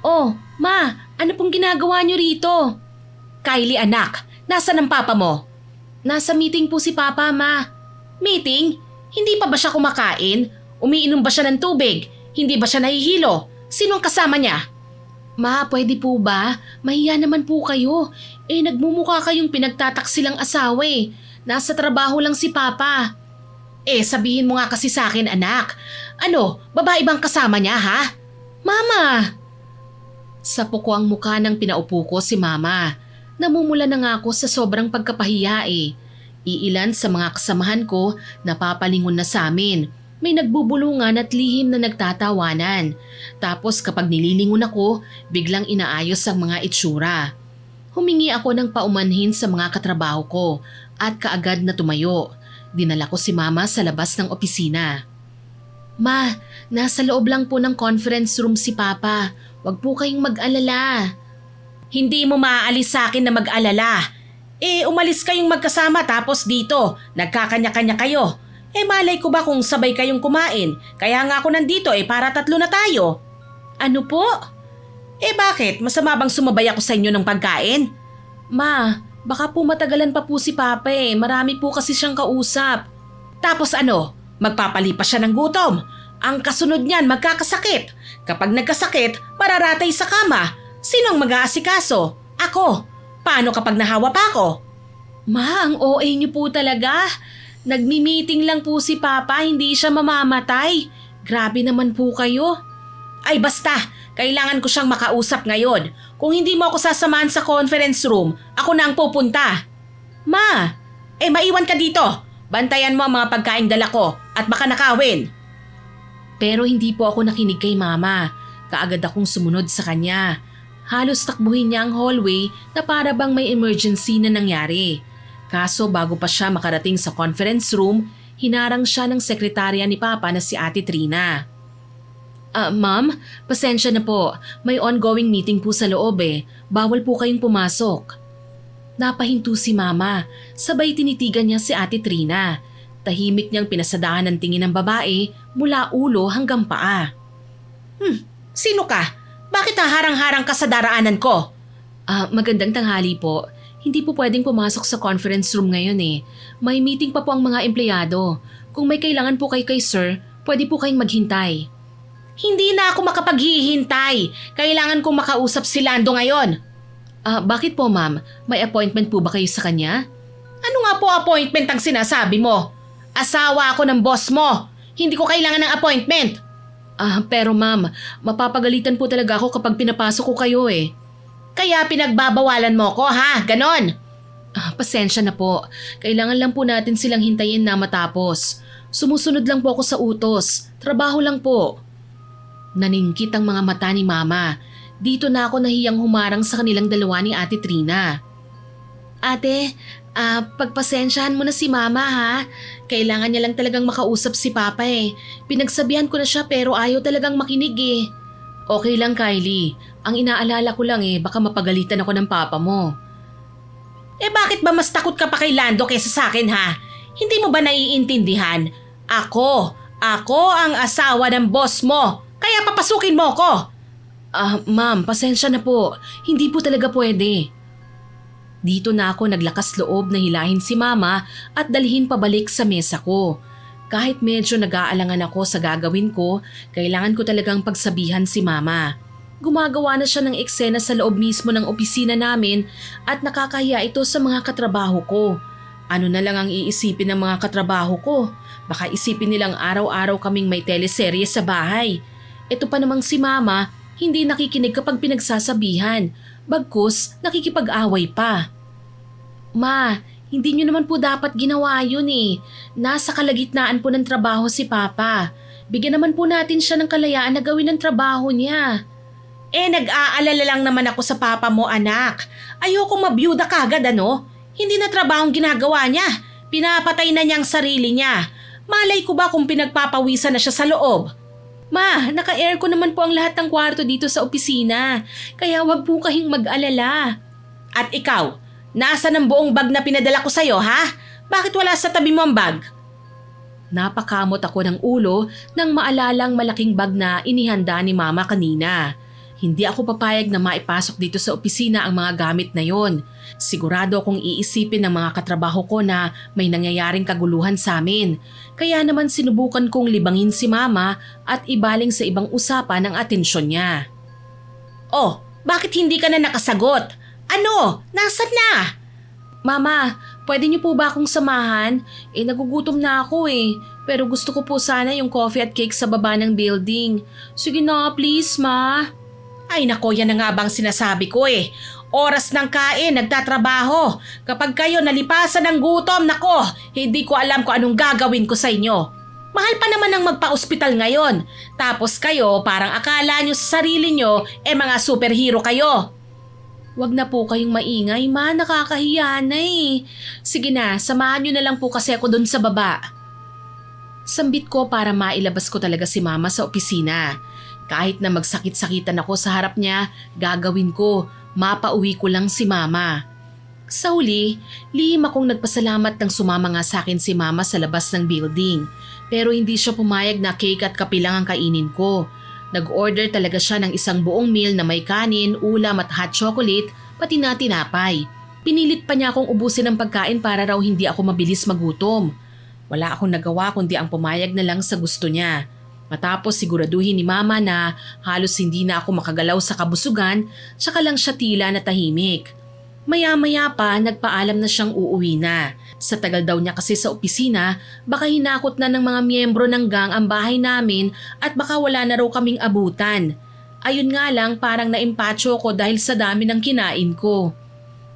"Oh, Ma, ano pong ginagawa niyo rito?" "Kylie anak, nasaan ang Papa mo?" "Nasa meeting po si Papa, Ma." "Meeting? Hindi pa ba siya kumakain? Umiinom ba siya ng tubig? Hindi ba siya nahihilo? Sinong kasama niya?" "Ma, pwede po ba? Mahiya naman po kayo. Nagmumukha kayong pinagtataksilang asawa Nasa trabaho lang si Papa." Sabihin mo nga kasi sa akin anak. Ano, babae bang kasama niya ha?" "Mama!" Sapo ko ang mukha ng pinaupo ko si Mama. Namumula na nga ako sa sobrang pagkapahiya Iilan sa mga kasamahan ko napapalingon na sa amin. May nagbubulungan at lihim na nagtatawanan. Tapos kapag nililingon ako, biglang inaayos ang mga itsura. Humingi ako ng paumanhin sa mga katrabaho ko at kaagad na tumayo. Dinala ko si Mama sa labas ng opisina. "Ma, nasa loob lang po ng conference room si Papa. Huwag po kayong mag-alala." "Hindi mo maaalis sa akin na mag-alala. Umalis kayong magkasama tapos dito, nagkakanya-kanya kayo. Malay ko ba kung sabay kayong kumain? Kaya nga ako nandito para 3 na tayo." "Ano po?" Bakit? Masama bang sumabay ako sa inyo ng pagkain?" "Ma, baka po matagalan pa po si Papa Marami po kasi siyang kausap." "Tapos ano? Magpapalipas siya ng gutom. Ang kasunod niyan magkakasakit. Kapag nagkasakit, mararatay sa kama. Sinong mag-aasikaso? Ako. Paano kapag nahawa pa ako?" "Ma, ang OA niyo po talaga. Nagmi-meeting lang po si Papa, hindi siya mamamatay. Grabe naman po kayo." Basta, kailangan ko siyang makausap ngayon. Kung hindi mo ako sasamahan sa conference room, ako na ang pupunta." "Ma, maiwan ka dito. Bantayan mo ang mga pagkain dala ko at baka nakawin." Pero hindi po ako nakinig kay Mama. Kaagad akong sumunod sa kanya. Halos takbuhin niya ang hallway na para bang may emergency na nangyari. Kaso bago pa siya makarating sa conference room, hinarang siya ng sekretarya ni Papa na si Ate Trina. Ma'am, pasensya na po. May ongoing meeting po sa loob Bawal po kayong pumasok." Napahinto si Mama. Sabay tinitigan niya si Ate Trina. Tahimik niyang pinasadahan ng tingin ng babae mula ulo hanggang paa. Sino ka? Bakit haharang-harang ka sa daraanan ko?" Magandang tanghali po. Hindi po pwedeng pumasok sa conference room ngayon May meeting pa po ang mga empleyado. Kung may kailangan po kayo kay sir, pwede po kayong maghintay." "Hindi na ako makapaghihintay. Kailangan kong makausap si Lando ngayon." Bakit po ma'am? May appointment po ba kayo sa kanya?" "Ano nga po appointment ang sinasabi mo? Asawa ako ng boss mo. Hindi ko kailangan ng appointment." Pero ma'am, mapapagalitan po talaga ako kapag pinapasok ko kayo "Kaya pinagbabawalan mo ko ha? Ganon?" Pasensya na po. Kailangan lang po natin silang hintayin na matapos. Sumusunod lang po ako sa utos. Trabaho lang po." Naningkit ang mga mata ni Mama. Dito na ako nahiyang humarang sa kanilang dalawa ni Ate Trina. "Ate, pagpasensyahan mo na si Mama ha. Kailangan niya lang talagang makausap si Papa Pinagsabihan ko na siya pero ayaw talagang makinig "Okay lang Kylie. Ang inaalala ko lang baka mapagalitan ako ng papa mo. Bakit ba mas takot ka pa kay Lando kaysa sa akin ha? Hindi mo ba naiintindihan? Ako ang asawa ng boss mo. Kaya papasukin mo ko. Ma'am, pasensya na po. Hindi po talaga pwede. Dito na ako naglakas loob na hilahin si mama at dalhin pabalik sa mesa ko. Kahit medyo nag-aalangan ako sa gagawin ko, kailangan ko talagang pagsabihan si mama. Gumagawa na siya ng eksena sa loob mismo ng opisina namin at nakakahiya ito sa mga katrabaho ko. Ano na lang ang iisipin ng mga katrabaho ko? Baka isipin nilang araw-araw kaming may teleserye sa bahay. Ito pa namang si mama, hindi nakikinig kapag pinagsasabihan. Bagkus, nakikipag-away pa. Ma, hindi niyo naman po dapat ginawa yun Nasa kalagitnaan po ng trabaho si Papa. Bigyan naman po natin siya ng kalayaan na gawin ang trabaho niya. Nag-aalala lang naman ako sa papa mo, anak. Ayoko mabiyuda kagad, ano? Hindi na trabahong ginagawa niya. Pinapatay na niya ang sarili niya. Malay ko ba kung pinagpapawisan na siya sa loob? Ma, naka-aircon naman po ang lahat ng kwarto dito sa opisina. Kaya wag po kayong mag-alala. At ikaw, nasaan ang buong bag na pinadala ko sa'yo, ha? Bakit wala sa tabi mo ang bag? Napakamot ako ng ulo nang maalalang malaking bag na inihanda ni mama kanina. Hindi ako papayag na maipasok dito sa opisina ang mga gamit na yon. Sigurado akong iisipin ng mga katrabaho ko na may nangyayaring kaguluhan sa amin. Kaya naman sinubukan kong libangin si mama at ibaling sa ibang usapan ang atensyon niya. Oh, bakit hindi ka na nakasagot? Ano? Nasaan na? Mama, pwede niyo po ba akong samahan? Nagugutom na ako Pero gusto ko po sana yung coffee at cake sa baba ng building. Sige na, please ma. Ay nako, yan na nga bang sinasabi ko Oras ng kain, nagtatrabaho. Kapag kayo nalipasan ng gutom, nako, hindi ko alam kung anong gagawin ko sa inyo. Mahal pa naman ang magpa-ospital ngayon. Tapos kayo, parang akala nyo sa sarili nyo, mga superhero kayo. Wag na po kayong maingay, ma. Nakakahiya na Sige na, samahan nyo na lang po kasi ako dun sa baba. Sambit ko para mailabas ko talaga si mama sa opisina. Kahit na magsakit-sakitan ako sa harap niya, gagawin ko. Mapauwi ko lang si mama. Sa huli, lihim akong nagpasalamat nang sumama nga sa akin si mama sa labas ng building. Pero hindi siya pumayag na cake at kape lang ang kainin ko. Nag-order talaga siya ng isang buong meal na may kanin, ulam at hot chocolate, pati na tinapay. Pinilit pa niya akong ubusin ang pagkain para raw hindi ako mabilis magutom. Wala akong nagawa kundi ang pumayag na lang sa gusto niya. Matapos siguraduhin ni mama na halos hindi na ako makagalaw sa kabusugan, tsaka lang siya tila na tahimik. Maya-maya pa nagpaalam na siyang uuwi na. Sa tagal daw niya kasi sa opisina, baka hinakot na ng mga miyembro ng gang ang bahay namin at baka wala na raw kaming abutan. Ayun nga lang parang naimpacho ko dahil sa dami ng kinain ko.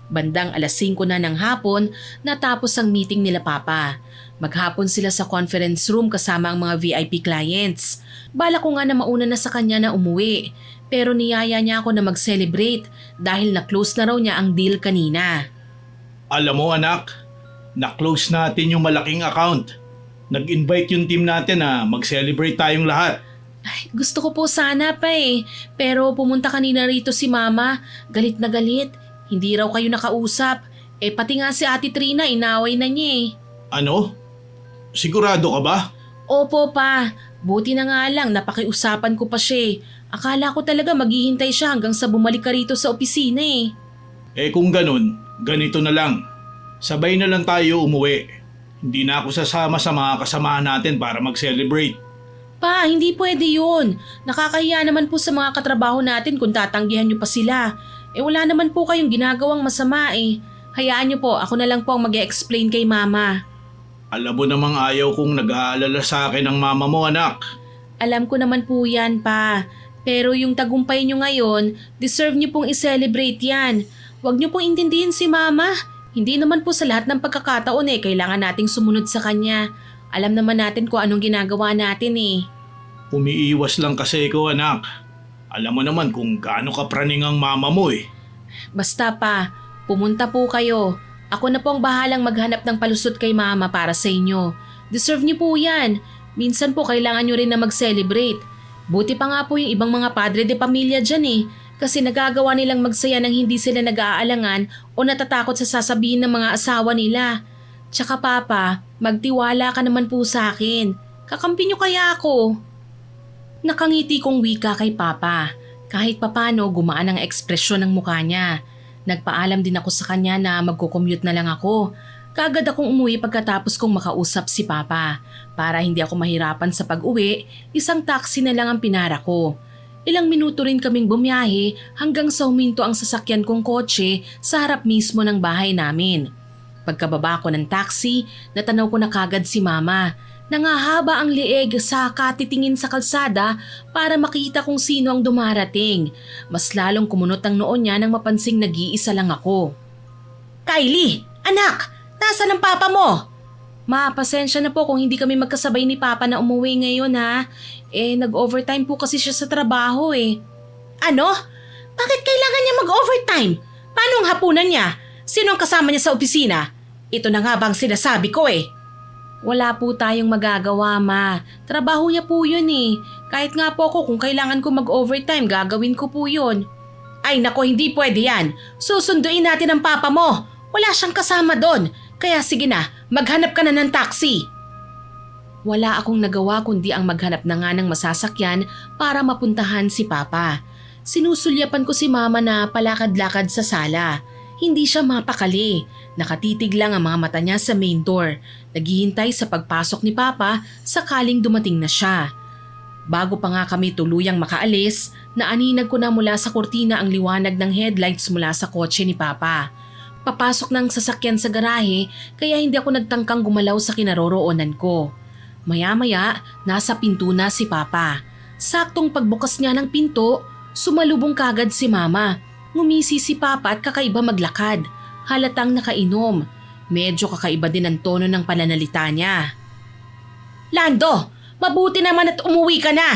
Bandang 5:00 na ng hapon natapos ang meeting nila Papa. Maghapon sila sa conference room kasama ang mga VIP clients. Bala ko nga na mauna na sa kanya na umuwi. Pero niyaya niya ako na mag-celebrate dahil na-close na raw niya ang deal kanina. Alam mo anak, na-close natin yung malaking account. Nag-invite yung team natin na mag-celebrate tayong lahat. Ay, gusto ko po sana pa Pero pumunta kanina rito si mama. Galit na galit. Hindi raw kayo nakausap. Pati nga si Ate Trina inaway na niya Ano? Sigurado ka ba? Opo pa. Buti na nga lang napakiusapan ko pa siya Akala ko talaga maghihintay siya hanggang sa bumalik ka rito sa opisina Kung ganun, ganito na lang. Sabay na lang tayo umuwi. Hindi na ako sasama sa mga kasamahan natin para mag-celebrate. Pa, hindi pwede yun. Nakakahiya naman po sa mga katrabaho natin kung tatanggihan niyo pa sila. Wala naman po kayong ginagawang masama Hayaan niyo po, ako na lang po ang mag-e-explain kay mama. Alam mo namang ayaw kong nag-aalala sa akin ang mama mo anak. Alam ko naman po yan pa. Pero yung tagumpay niyo ngayon, deserve niyo pong i-celebrate yan. Huwag niyo pong intindihin si mama. Hindi naman po sa lahat ng pagkakataon kailangan nating sumunod sa kanya. Alam naman natin kung anong ginagawa natin Umiiwas lang kasi ko anak. Alam mo naman kung gaano kapraning ang mama mo Basta pa, pumunta po kayo. Ako na po ang bahalang maghanap ng palusot kay mama para sa inyo. Deserve niyo po yan. Minsan po kailangan niyo rin na mag-celebrate. Buti pa nga po yung ibang mga padre de pamilya dyan Kasi nagagawa nilang magsaya nang hindi sila nag-aalangan o natatakot sa sasabihin ng mga asawa nila. Tsaka Papa, magtiwala ka naman po sa akin. Kakampi niyo kaya ako? Nakangiti kong wika kay Papa. Kahit papano gumaan ang ekspresyon ng mukha niya. Nagpaalam din ako sa kanya na magko-commute na lang ako. Kaagad akong umuwi pagkatapos kong makausap si Papa. Para hindi ako mahirapan sa pag-uwi, isang taxi na lang ang pinara ko. Ilang minuto rin kaming bumiyahe hanggang sa huminto ang sasakyan kong kotse sa harap mismo ng bahay namin. Pagkababa ko ng taxi, natanaw ko na kagad si Mama. Nangahaba ang leeg sa katitingin sa kalsada para makita kung sino ang dumarating. Mas lalong kumunot ang noon niya nang mapansing nag-iisa lang ako. Kylie! Anak! Nasaan ang papa mo? Ma, pasensya na po kung hindi kami magkasabay ni Papa na umuwi ngayon ha. Nag-overtime po kasi siya sa trabaho eh. Ano? Bakit kailangan niya mag-overtime? Paano ang hapunan niya? Sino ang kasama niya sa opisina? Ito na nga bang sinasabi ko eh. Wala po tayong magagawa, Ma. Trabaho niya po yun eh. Kahit nga po ako kung kailangan ko mag-overtime, gagawin ko po yun. Ay nako, hindi pwede yan. Susunduin natin ang papa mo. Wala siyang kasama doon. Kaya sige na, maghanap ka na ng taxi. Wala akong nagawa kundi ang maghanap na nga ng masasakyan para mapuntahan si Papa. Sinusulyapan ko si Mama na palakad-lakad sa sala. Hindi siya mapakali. Nakatitig lang ang mga mata niya sa main door. Naghihintay sa pagpasok ni Papa sakaling dumating na siya. Bago pa nga kami tuluyang makaalis, naaninag ko na mula sa kurtina ang liwanag ng headlights mula sa kotse ni Papa. Papasok ng sasakyan sa garahe kaya hindi ako nagtangkang gumalaw sa kinaroroonan ko. Maya-maya, nasa pinto na si Papa. Saktong pagbukas niya ng pinto, sumalubong kagad si Mama. Ngumisi si Papa at kakaiba maglakad. Halatang nakainom. Medyo kakaiba din ang tono ng pananalita niya. Lando, mabuti naman at umuwi ka na.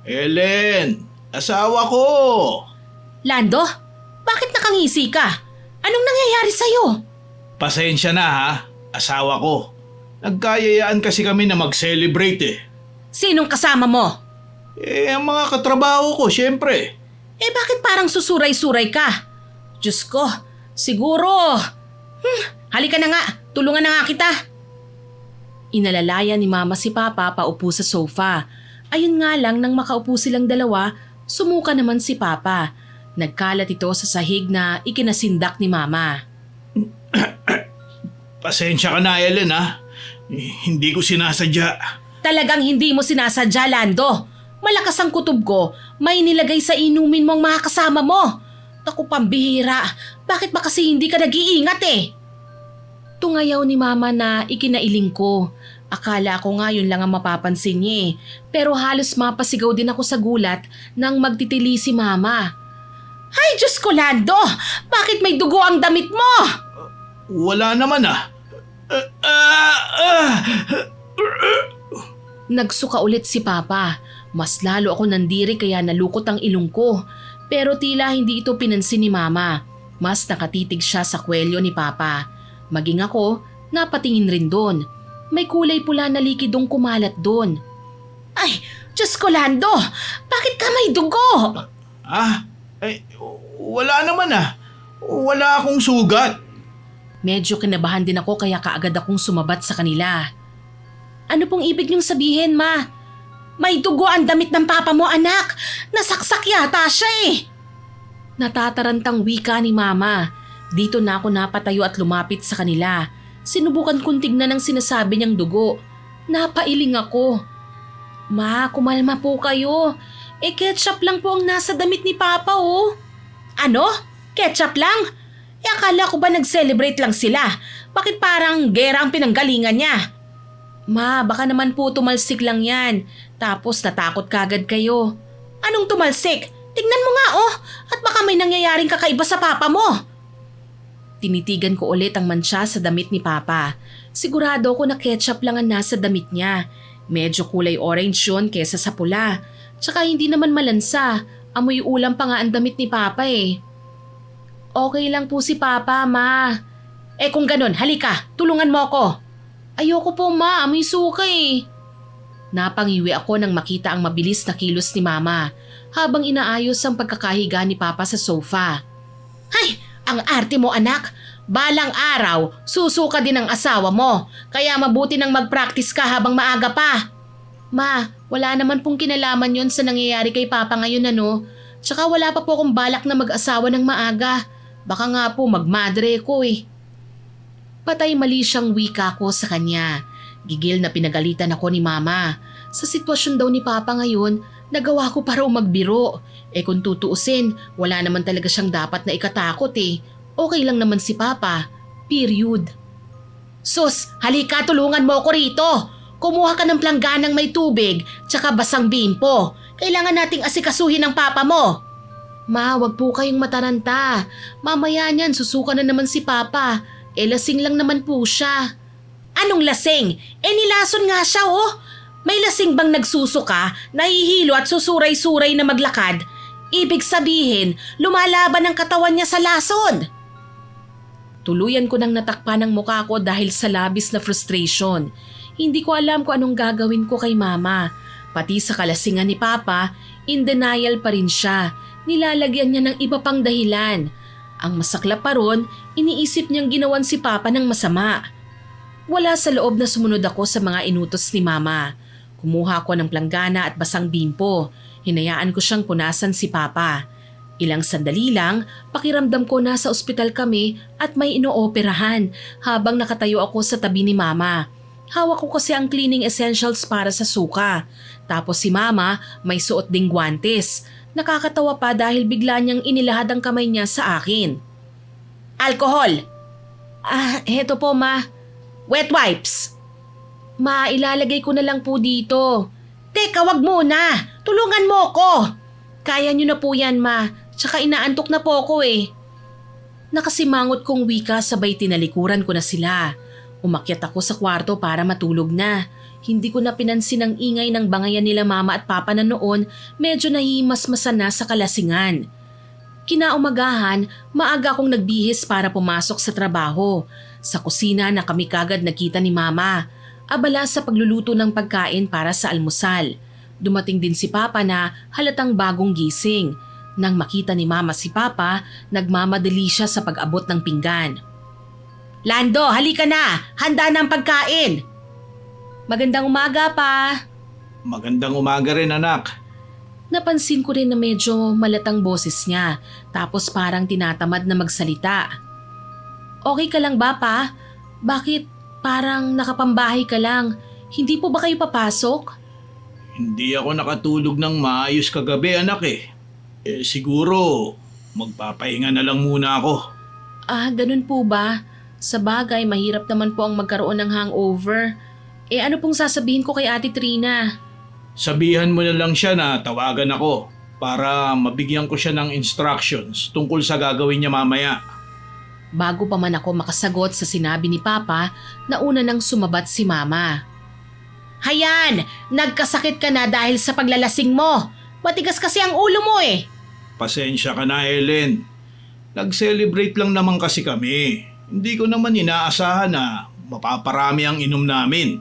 Ellen, asawa ko. Lando, bakit nakangisi ka? Anong nangyayari sa'yo? Pasensya na ha, asawa ko. Nagkayayaan kasi kami na mag-celebrate eh. Sinong kasama mo? Ang mga katrabaho ko, syempre. Bakit parang susuray-suray ka? Diyos ko, siguro. Halika na nga, tulungan na nga kita. Inalalaya ni Mama si Papa paupo sa sofa. Ayun nga lang nang makaupo silang dalawa, sumuka naman si Papa. Nagkalat ito sa sahig na ikinasindak ni Mama. Pasensya ka na, Ellen ha. Hindi ko sinasadya. Talagang hindi mo sinasadya, Lando. Malakas ang kutob ko, may nilagay sa inumin mong mga kasama mo. Naku, pambihira, bakit ba kasi hindi ka nag-iingat eh? Tungayaw ni Mama na ikinailing ko. Akala ko nga yun lang ang mapapansin niya eh. Pero halos mapasigaw din ako sa gulat nang magtitili si Mama. Ay, Diyos ko, Lando! Bakit may dugo ang damit mo? Wala naman ah. Nagsuka ulit si Papa. Mas lalo ako nandiri kaya nalukot ang ilong ko. Pero tila hindi ito pinansin ni Mama. Mas nakatitig siya sa kwelyo ni Papa. Maging ako, napatingin rin doon. May kulay pula na likidong kumalat doon. Ay, Diyos ko, Lando! Bakit ka may dugo? Wala naman ah. Wala akong sugat. Medyo kinabahan din ako kaya kaagad akong sumabat sa kanila. Ano pong ibig niyong sabihin, Ma? May dugo ang damit ng papa mo, anak. Nasaksak yata siya eh. Natatarantang wika ni Mama. Dito na ako napatayo at lumapit sa kanila. Sinubukan kong tignan ang sinasabi niyang dugo. Napailing ako. Ma, kumalma po kayo. Ketchup lang po ang nasa damit ni Papa oh. Ano? Ketchup lang? Akala ko ba nag-celebrate lang sila? Bakit parang gera ang pinanggalingan niya? Ma, baka naman po tumalsik lang yan. Tapos natakot kagad kayo. Anong tumalsik? Tignan mo nga oh. At baka may nangyayaring kakaiba sa papa mo. Tinitigan ko ulit ang mansya sa damit ni Papa. Sigurado ko na ketchup lang ang nasa damit niya. Medyo kulay orange yun kesa sa pula. Tsaka hindi naman malansa. Amoy ulam pa nga ang damit ni Papa eh. Okay lang po si Papa, Ma. Kung ganun, halika, tulungan mo ako. Ayoko po, Ma, amoy suka eh. Napangiwi ako nang makita ang mabilis na kilos ni Mama. habang inaayos ang pagkakahiga ni Papa sa sofa. Hay! Ang arte mo anak! Balang araw, susuka din ang asawa mo. Kaya mabuti nang mag-practice ka habang maaga pa. Ma, wala naman pong kinalaman yon sa nangyayari kay Papa ngayon ano. Tsaka wala pa po akong balak na mag-asawa ng maaga. Baka nga po magmadre ko eh. Patay mali siyang wika ko sa kanya. Gigil na pinagalitan ako ni Mama. Sa sitwasyon daw ni Papa ngayon, nagawa ko para magbiro. Kung tutuusin, wala naman talaga siyang dapat na ikatakot eh. Okay lang naman si Papa. Period. Sus, halika tulungan mo ako rito. Kumuha ka ng plangganang may tubig tsaka basang bimpo. Kailangan nating asikasuhin ang Papa mo. Ma, wag po kayong mataranta. Mamaya niyan susuka na naman si Papa. Lasing lang naman po siya. Anong lasing? Nilason nga siya oh. May lasing bang nagsusuka, nahihilo at susuray-suray na maglakad? Ibig sabihin, lumalaban ang katawan niya sa lason. Tuluyan ko nang natakpan ang mukha ko dahil sa labis na frustration. Hindi ko alam kung anong gagawin ko kay Mama. Pati sa kalasingan ni Papa, in denial pa rin siya. Nilalagyan niya ng iba pang dahilan. Ang masaklap pa ron, iniisip niyang ginawan si Papa ng masama. Wala sa loob na sumunod ako sa mga inutos ni Mama. Kumuha ko ng planggana at basang bimpo. Hinayaan ko siyang punasan si Papa. Ilang sandali lang, pakiramdam ko nasa ospital kami at may inooperahan habang nakatayo ako sa tabi ni Mama. Hawak ko kasi ang cleaning essentials para sa suka. Tapos si Mama may suot ding guwantes. Nakakatawa pa dahil bigla niyang inilahad ang kamay niya sa akin. Alcohol! Heto po Ma. Wet wipes! Ma, ilalagay ko na lang po dito. Teka, wag muna. Tulungan mo ko. Kaya niyo na po yan, Ma. Tsaka inaantok na po ako eh. Nakasimangot kong wika sabay tinalikuran ko na sila. Umakyat ako sa kwarto para matulog na. Hindi ko na pinansin ang ingay ng bangayan nila Mama at Papa na noon medyo nahimasmasan na sa kalasingan. Kinaumagahan, maaga akong nagbihis para pumasok sa trabaho. Sa kusina na kami kagad nakita ni Mama. Abala sa pagluluto ng pagkain para sa almusal. Dumating din si Papa na halatang bagong gising. Nang makita ni Mama si Papa, nagmamadali siya sa pag-abot ng pinggan. Lando, halika na! Handa na ang pagkain! Magandang umaga pa! Magandang umaga rin anak. Napansin ko rin na medyo malatang boses niya, tapos parang tinatamad na magsalita. Okay ka lang ba pa? Bakit parang nakapambahay ka lang? Hindi po ba kayo papasok? Hindi ako nakatulog ng maayos kagabi anak eh. Siguro magpapahinga na lang muna ako. Ganun po ba? Sa bagay, mahirap naman po ang magkaroon ng hangover. Ano pong sasabihin ko kay Ate Trina? Sabihan mo na lang siya na tawagan ako para mabigyan ko siya ng instructions tungkol sa gagawin niya mamaya. Bago pa man ako makasagot sa sinabi ni Papa, nauna nang sumabat si Mama. Hayan! Nagkasakit ka na dahil sa paglalasing mo. Matigas kasi ang ulo mo eh. Pasensya ka na Ellen. Nag-celebrate lang naman kasi kami. Hindi ko naman inaasahan na mapaparami ang inom namin.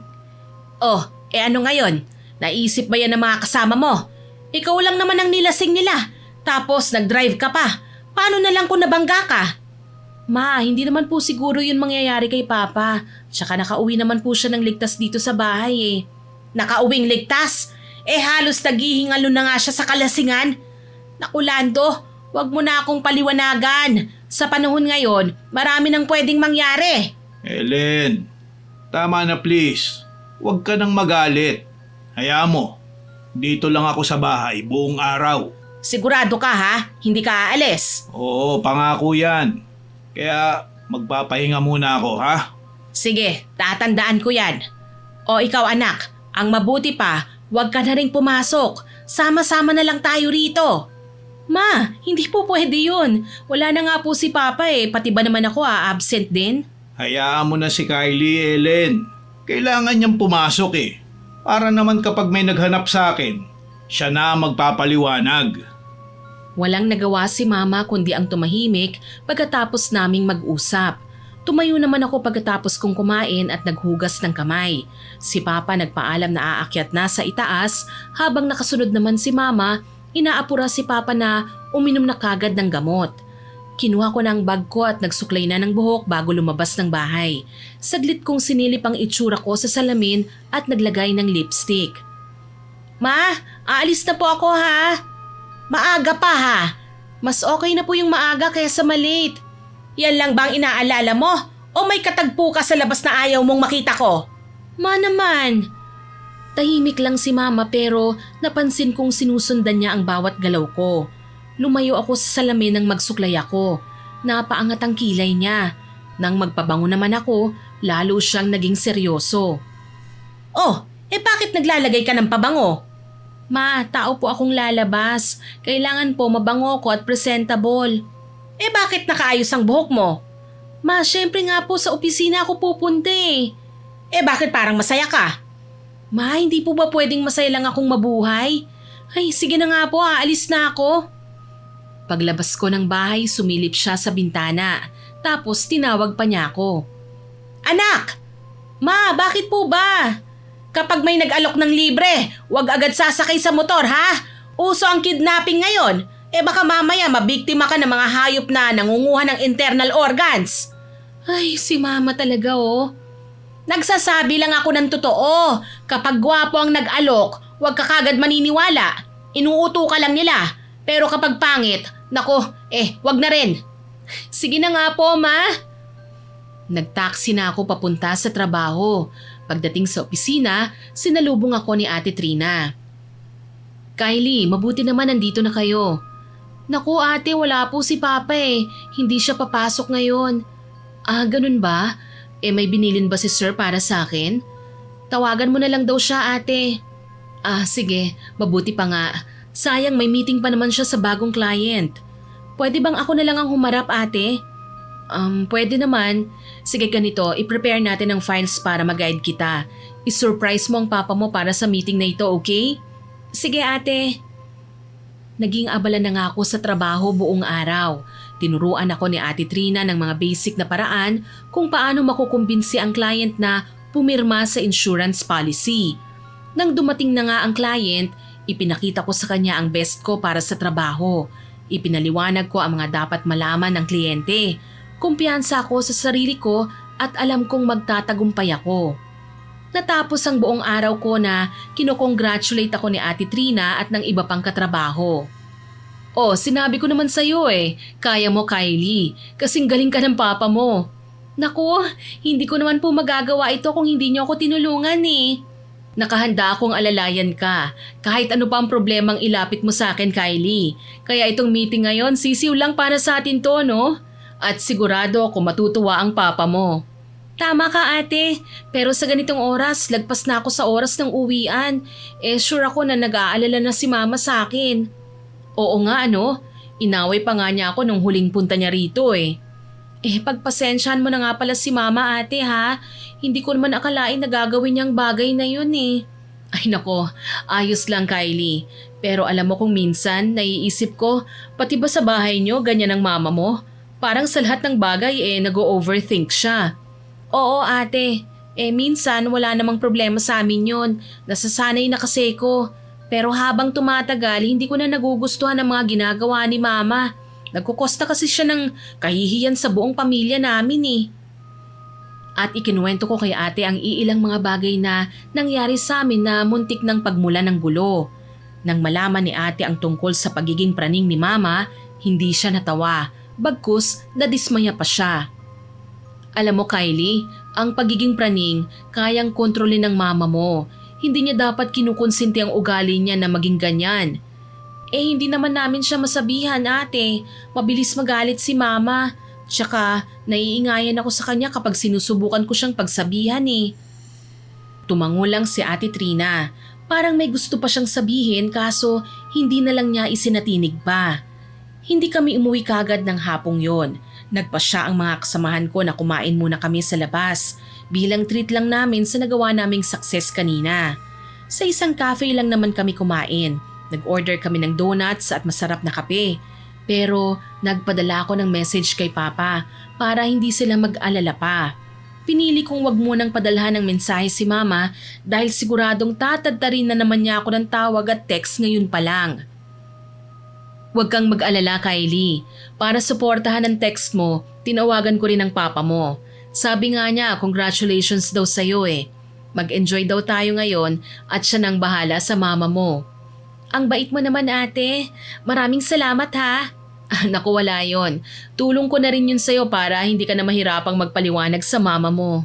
Ano ngayon? Naisip ba yan ng mga kasama mo? Ikaw lang naman ang nilasing nila. Tapos nag-drive ka pa. Paano na lang kung nabangga ka? Ma, hindi naman po siguro yun mangyayari kay Papa. Tsaka nakauwi naman po siya ng ligtas dito sa bahay eh. Nakauwing ligtas? Halos naghihingalo na nga siya sa kalasingan. Naku Lando, wag mo na akong paliwanagan. Sa panahon ngayon, marami nang pwedeng mangyari. Ellen, tama na please. Huwag ka nang magalit. Hayaan mo, dito lang ako sa bahay buong araw. Sigurado ka ha? Hindi ka aalis? Oo, pangako yan. Kaya magpapahinga muna ako ha? Sige, tatandaan ko yan. O ikaw anak, ang mabuti pa, huwag ka na rin pumasok. Sama-sama na lang tayo rito. Ma, hindi po pwede yun. Wala na nga po si Papa pati ba naman ako absent din? Hayaan mo na si Kylie, Ellen. Kailangan niyang pumasok Para naman kapag may naghanap sa akin, siya na magpapaliwanag. Walang nagawa si Mama kundi ang tumahimik pagkatapos naming mag-usap. Tumayo naman ako pagkatapos kong kumain at naghugas ng kamay. Si Papa nagpaalam na aakyat na sa itaas habang nakasunod naman si Mama Inaapura si Papa na uminom na kagad ng gamot. Kinuha ko ng bag ko at nagsuklay na ng buhok bago lumabas ng bahay. Saglit kong sinilip ang itsura ko sa salamin at naglagay ng lipstick. Ma, aalis na po ako ha. Maaga pa ha. Mas okay na po yung maaga kaysa malate. Yan lang bang inaalala mo? O may katagpo ka sa labas na ayaw mong makita ko? Ma naman. Tahimik lang si Mama pero napansin kong sinusundan niya ang bawat galaw ko. Lumayo ako sa salamin nang magsuklay ako. Napaangat ang kilay niya. Nang magpabango naman ako, lalo siyang naging seryoso. Oh, bakit naglalagay ka ng pabango? Ma, tao po akong lalabas. Kailangan po mabango ko at presentable. Bakit nakaayos ang buhok mo? Ma, syempre nga po sa opisina ako pupunta eh. Bakit parang masaya ka? Ma, hindi po ba pwedeng masaya lang akong mabuhay? Ay, sige na nga po, aalis na ako. Paglabas ko ng bahay, sumilip siya sa bintana. Tapos tinawag pa niya ako. Anak! Ma, bakit po ba? Kapag may nag-alok ng libre, huwag agad sasakay sa motor ha? Uso ang kidnapping ngayon. Baka mamaya mabiktima ka ng mga hayop na nangunguha ng internal organs. Ay, si Mama talaga oh. Nagsasabi lang ako ng totoo. Kapag gwapo ang nag-alok, huwag ka kagad maniniwala. Inuuto ka lang nila. Pero kapag pangit, nako, wag na rin. Sige na nga po, Ma. Nagtaksi na ako papunta sa trabaho. Pagdating sa opisina, sinalubong ako ni Ate Trina. Kylie, mabuti naman nandito na kayo. Naku ate, wala po si Papa eh. Hindi siya papasok ngayon. Ah, ganun ba? May binilin ba si Sir para sa akin? Tawagan mo na lang daw siya ate. Ah, sige, mabuti pa nga. Sayang may meeting pa naman siya sa bagong client. Pwede bang ako na lang ang humarap ate? Pwede naman. Sige ganito, i-prepare natin ang files para mag-guide kita. I-surprise mo ang papa mo para sa meeting na ito, okay? Sige ate. Naging abala na nga ako sa trabaho buong araw. Tinuruan ako ni Ate Trina ng mga basic na paraan kung paano makukumbinsi ang client na pumirma sa insurance policy. Nang dumating na nga ang client, ipinakita ko sa kanya ang best ko para sa trabaho. Ipinaliwanag ko ang mga dapat malaman ng kliyente. Kumpiyansa ako sa sarili ko at alam kong magtatagumpay ako. Natapos ang buong araw ko na kinokongratulate ako ni Ate Trina at ng iba pang katrabaho. Oh, sinabi ko naman sa'yo kaya mo Kylie, kasing galing ka ng papa mo. Naku, hindi ko naman po magagawa ito kung hindi niyo ako tinulungan Nakahanda akong alalayan ka, kahit ano pa ang problemang ilapit mo sa akin Kylie. Kaya itong meeting ngayon sisiw lang para sa atin to, no? At sigurado ako matutuwa ang papa mo. Tama ka ate, pero sa ganitong oras, lagpas na ako sa oras ng uwian. Sure ako na nag-aalala na si mama sa akin. Oo nga inaway pa nga niya ako nung huling punta niya rito pagpasensyahan mo na nga pala si mama ate ha. Hindi ko naman akalain na gagawin niyang bagay na yun Ay nako, ayos lang Kylie. Pero alam mo kung minsan, naiisip ko, pati ba sa bahay niyo ganyan ang mama mo? Parang sa lahat ng bagay nag-o-overthink siya. Oo ate, minsan wala namang problema sa amin yun. Nasasanay na kasi ko. Pero habang tumatagal, hindi ko na nagugustuhan ang mga ginagawa ni mama. Nagkukosta kasi siya ng kahihiyan sa buong pamilya namin At ikinuwento ko kay ate ang iilang mga bagay na nangyari sa amin na muntik ng pagmula ng gulo. Nang malaman ni ate ang tungkol sa pagiging praning ni mama, hindi siya natawa. Bagkus, nadismaya pa siya. Alam mo Kylie, ang pagiging praning kayang kontrolin ng mama mo. Hindi niya dapat kinukonsinti ang ugali niya na maging ganyan. Hindi naman namin siya masabihan ate. Mabilis magalit si mama. Tsaka naiingayan ako sa kanya kapag sinusubukan ko siyang pagsabihan Tumango lang si Ate Trina. Parang may gusto pa siyang sabihin kaso hindi na lang niya isinatinig pa. Hindi kami umuwi kagad ng hapong yon. Nagpasya ang mga kasamahan ko na kumain muna kami sa labas bilang treat lang namin sa nagawa naming success kanina. Sa isang cafe lang naman kami kumain. Nag-order kami ng donuts at masarap na kape. Pero nagpadala ako ng message kay Papa para hindi sila mag-alala pa. Pinili kong wag munang padalhan ng mensahe si Mama dahil siguradong tatadtarin na naman niya ako ng tawag at text ngayon pa lang. Huwag kang mag-alala, Kylie. Para suportahan ang text mo, tinawagan ko rin ang papa mo. Sabi nga niya, congratulations daw sa'yo eh. Mag-enjoy daw tayo ngayon at siya nang bahala sa mama mo. Ang bait mo naman ate. Maraming salamat ha. Naku, wala yon. Tulong ko na rin yun sa'yo para hindi ka na mahirapang magpaliwanag sa mama mo.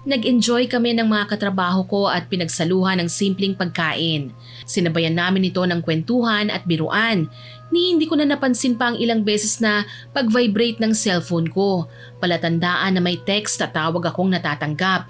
Nag-enjoy kami ng mga katrabaho ko at pinagsaluhan ng simpleng pagkain. Sinabayan namin ito ng kwentuhan at biruan. Hindi ko na napansin pa ang ilang beses na pag-vibrate ng cellphone ko. Palatandaan na may text at tawag akong natatanggap.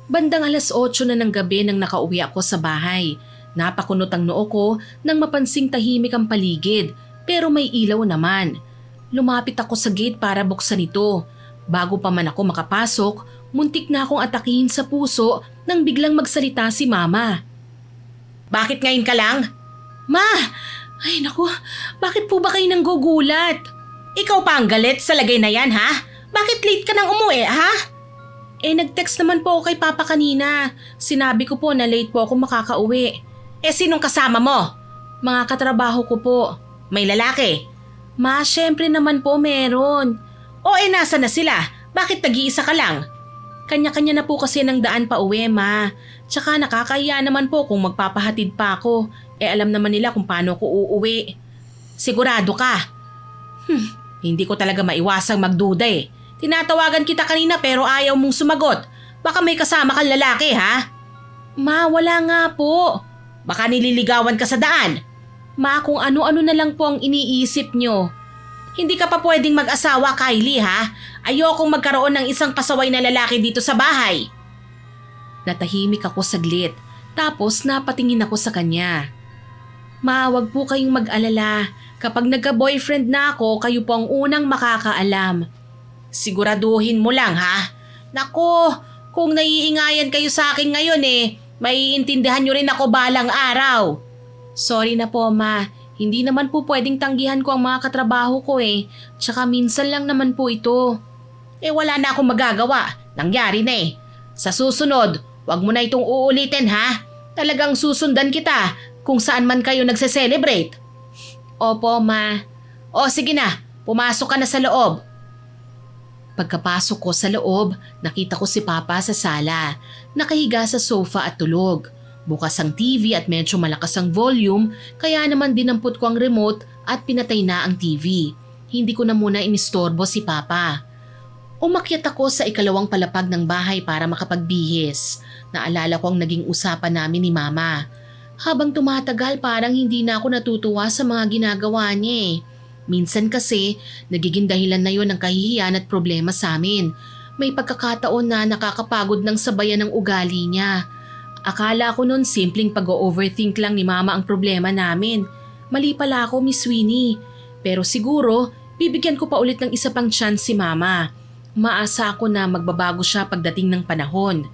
Bandang 8:00 na ng gabi nang nakauwi ako sa bahay. Napakunot ang noo ko nang mapansing tahimik ang paligid pero may ilaw naman. Lumapit ako sa gate para buksan ito. Bago pa man ako makapasok, muntik na akong atakihin sa puso nang biglang magsalita si Mama. Bakit ngayon ka lang? Ma! Ay naku, bakit po ba kayo nang gugulat? Ikaw pa ang galit sa lagay na yan ha? Bakit late ka nang umuwi ha? Nag-text naman po ako kay Papa kanina. Sinabi ko po na late po ako makakauwi. Sinong kasama mo? Mga katrabaho ko po. May lalaki? Ma, syempre naman po meron. Nasa na sila? Bakit nag-iisa ka lang? Kanya-kanya na po kasi ng daan pa uwi, ma. Tsaka nakakahiya naman po kung magpapahatid pa ako. Alam naman nila kung paano ko uuwi. Sigurado ka? Hindi ko talaga maiwasang magduda eh. Tinatawagan kita kanina pero ayaw mong sumagot. Baka may kasama kang lalaki ha? Ma, wala nga po. Baka nililigawan ka sa daan. Ma, kung ano-ano na lang po ang iniisip nyo. Hindi ka pa pwedeng mag-asawa, Kylie ha? Ayokong magkaroon ng isang pasaway na lalaki dito sa bahay. Natahimik ako saglit, tapos napatingin ako sa kanya. Ma, wag po kayong mag-alala. Kapag nagka-boyfriend na ako, kayo po ang unang makakaalam. Siguraduhin mo lang ha? Naku, kung naiingayan kayo sa akin ngayon maiintindihan nyo rin ako balang araw. Sorry na po ma, hindi naman po pwedeng tanggihan ko ang mga katrabaho ko Tsaka minsan lang naman po ito. Wala na akong magagawa, nangyari na Sa susunod, wag mo na itong uulitin ha? Talagang susundan kita kung saan man kayo nagse-celebrate. Opo ma. Sige na, pumasok ka na sa loob. Pagkapasok ko sa loob, nakita ko si Papa sa sala, nakahiga sa sofa at tulog. Bukas ang TV at medyo malakas ang volume, kaya naman dinampot ko ang remote at pinatay na ang TV. Hindi ko na muna inistorbo si Papa. Umakyat ako sa ikalawang palapag ng bahay para makapagbihis. Naalala ko ang naging usapan namin ni Mama. Habang tumatagal parang hindi na ako natutuwa sa mga ginagawa niya Minsan kasi, nagiging dahilan na yon ng kahihiyan at problema sa amin. May pagkakataon na nakakapagod ng sabayan ng ugali niya. Akala ko noon simpleng pag-overthink lang ni Mama ang problema namin. Mali pala ako, Miss Winnie. Pero siguro, bibigyan ko pa ulit ng isa pang chance si Mama. Umaasa ako na magbabago siya pagdating ng panahon.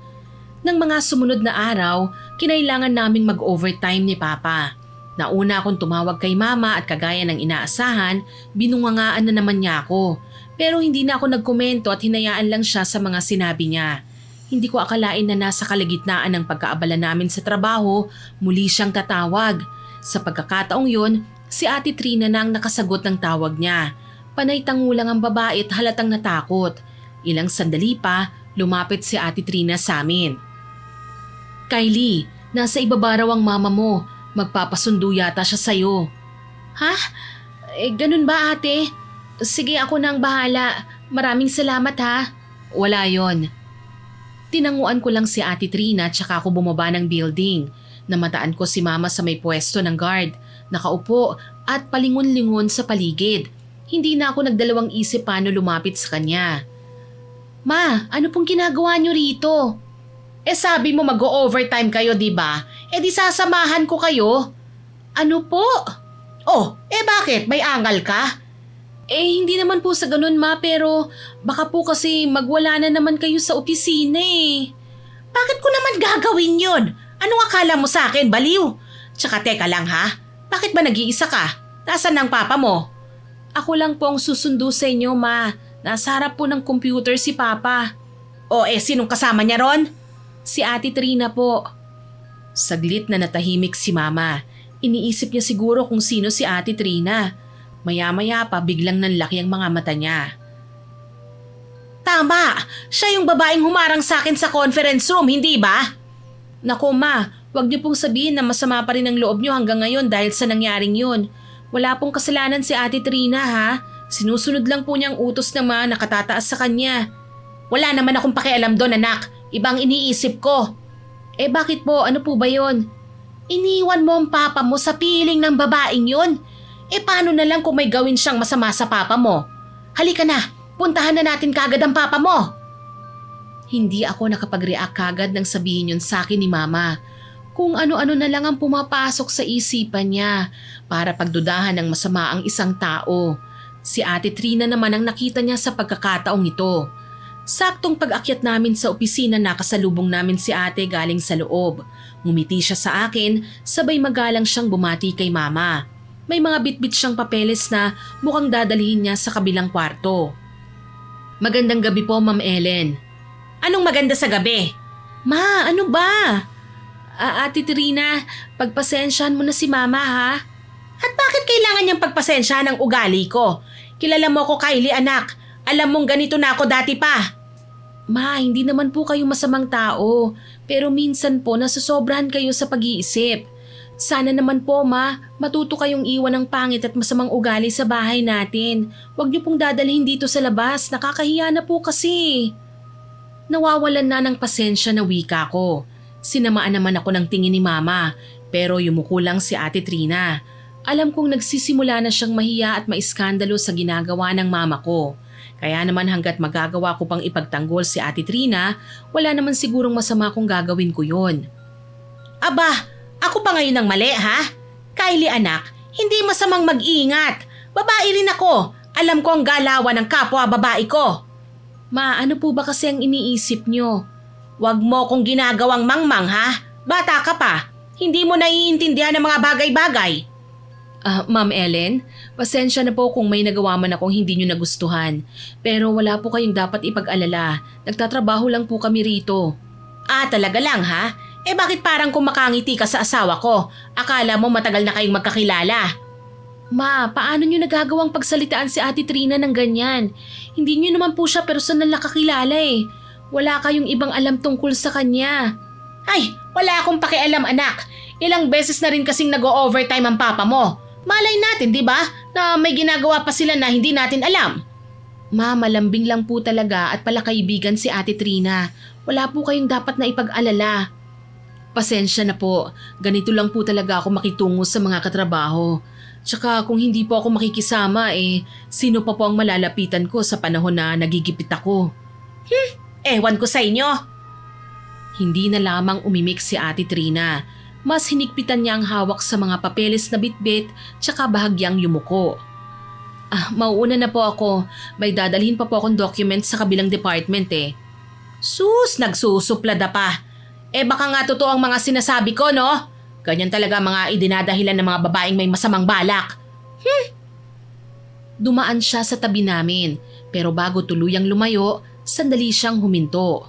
Nang mga sumunod na araw, kinailangan naming mag-overtime ni Papa. Nauna akong tumawag kay Mama at kagaya ng inaasahan, binungangaan na naman niya ako. Pero hindi na ako nagkomento at hinayaan lang siya sa mga sinabi niya. Hindi ko akalain na nasa kalagitnaan ng pagkaabala namin sa trabaho, muli siyang tatawag. Sa pagkakataong yun, si Ate Trina na ang nakasagot ng tawag niya. Panay tangulang ang babae at halatang natakot. Ilang sandali pa, lumapit si Ate Trina sa amin. Kylie, nasa ibaba raw ang mama mo. Magpapasundo yata siya sa'yo. Ha? Ganun ba ate? Sige, ako nang bahala. Maraming salamat ha. Wala yon. Tinanguan ko lang si Ate Trina tsaka ako bumaba ng building. Namataan ko si Mama sa may pwesto ng guard. Nakaupo at palingon-lingon sa paligid. Hindi na ako nagdalawang isip paano lumapit sa kanya. Ma, ano pong ginagawa niyo rito? Sabi mo mag-o-overtime kayo, di ba? Di sasamahan ko kayo. Ano po? Bakit? May angal ka? Hindi naman po sa ganun ma, pero baka po kasi magwala na naman kayo sa opisina Bakit ko naman gagawin yun? Anong akala mo sa akin, baliw? Tsaka teka lang ha, bakit ba nag-iisa ka? Nasaan ang papa mo? Ako lang po ang susundo sa inyo ma. Nasa harap po ng computer si Papa. Sinong kasama niya ron? Si Ate Trina po. Saglit na natahimik si Mama. Iniisip niya siguro kung sino si Ate Trina. Maya-maya pa biglang nanlaki ang mga mata niya. Tama! Siya yung babaeng humarang sa akin sa conference room, hindi ba? Naku ma, wag niyo pong sabihin na masama pa rin ang loob niyo hanggang ngayon dahil sa nangyaring yun. Wala pong kasalanan si Ate Trina ha. Sinusunod lang po niyang utos ng mga nakatataas sa kanya. Wala naman akong pakialam doon anak. Ibang iniisip ko. Eh bakit po? Ano po ba yon? Iniwan mo ang papa mo sa piling ng babaeng yun? Eh paano na lang kung may gawin siyang masama sa papa mo? Halika na, puntahan na natin kagad ang papa mo. Hindi ako nakapag-react kagad nang sabihin yun sa akin ni mama. Kung ano-ano na lang ang pumapasok sa isipan niya para pagdudahan ng masama ang isang tao. Si Ate Trina naman ang nakita niya sa pagkakataong ito. Saktong pag-akyat namin sa opisina nakasalubong namin si ate galing sa loob. Ngumiti siya sa akin, sabay magalang siyang bumati kay mama. May mga bitbit siyang papeles na mukhang dadalhin niya sa kabilang kwarto. Magandang gabi po, Ma'am Ellen. Anong maganda sa gabi? Ma, ano ba? Ate Trina, pagpasensyahan mo na si mama ha? At bakit kailangan niyang pagpasensyahan ang ugali ko? Kilala mo ko, Kylie anak. Alam mong ganito na ako dati pa. Ma, hindi naman po kayo masamang tao, pero minsan po nasasobrahan kayo sa pag-iisip. Sana naman po ma, matuto kayong iwan ng pangit at masamang ugali sa bahay natin. Huwag niyo pong dadalhin dito sa labas, nakakahiya na po kasi. Nawawalan na ng pasensya na wika ko. Sinamaan naman ako ng tingin ni mama, pero yumuko lang si Ate Trina. Alam kong nagsisimula na siyang mahiya at maiskandalo sa ginagawa ng mama ko. Kaya naman hanggat magagawa ko pang ipagtanggol si Ate Trina, wala naman sigurong masama kung gagawin ko yon. Aba, ako pa ngayon ang mali ha? Kylie anak, hindi masamang mag-iingat. Babae rin ako. Alam ko ang galawan ng kapwa babae ko. Ma, ano po ba kasi ang iniisip nyo? Huwag mo kong ginagawang mangmang ha? Bata ka pa. Hindi mo naiintindihan ang mga bagay-bagay. Ma'am Ellen, pasensya na po kung may nagawa man akong hindi nyo nagustuhan. Pero wala po kayong dapat ipag-alala. Nagtatrabaho lang po kami rito. Talaga lang ha? Eh bakit parang kumakangiti ka sa asawa ko? Akala mo matagal na kayong magkakilala. Ma, paano nyo nagagawang pagsalitaan si Ate Trina ng ganyan? Hindi nyo naman po siya personal na kakilala eh. Wala kayong ibang alam tungkol sa kanya. Ay, wala akong pakialam anak. Ilang beses na rin kasing nag-o-overtime ang papa mo. Malay natin, di ba, na may ginagawa pa sila na hindi natin alam. Ma, malambing lang po talaga at palakaibigan si Ate Trina. Wala po kayong dapat na ipag-alala. Pasensya na po, ganito lang po talaga ako makitungo sa mga katrabaho. Tsaka kung hindi po ako makikisama sino pa po ang malalapitan ko sa panahon na nagigipit ako? Ewan ko sa inyo. Hindi na lamang umimik si Ate Trina. Mas hinigpitan niya ang hawak sa mga papeles na bitbit tsaka bahagyang yumuko. Mauuna na po ako. May dadalhin pa po akong documents sa kabilang department eh. Sus, nagsusuplada pa. Baka nga totoo ang mga sinasabi ko, no? Ganyan talaga mga idinadahilan ng mga babaeng may masamang balak. Dumaan siya sa tabi namin, pero bago tuluyang lumayo, sandali siyang huminto.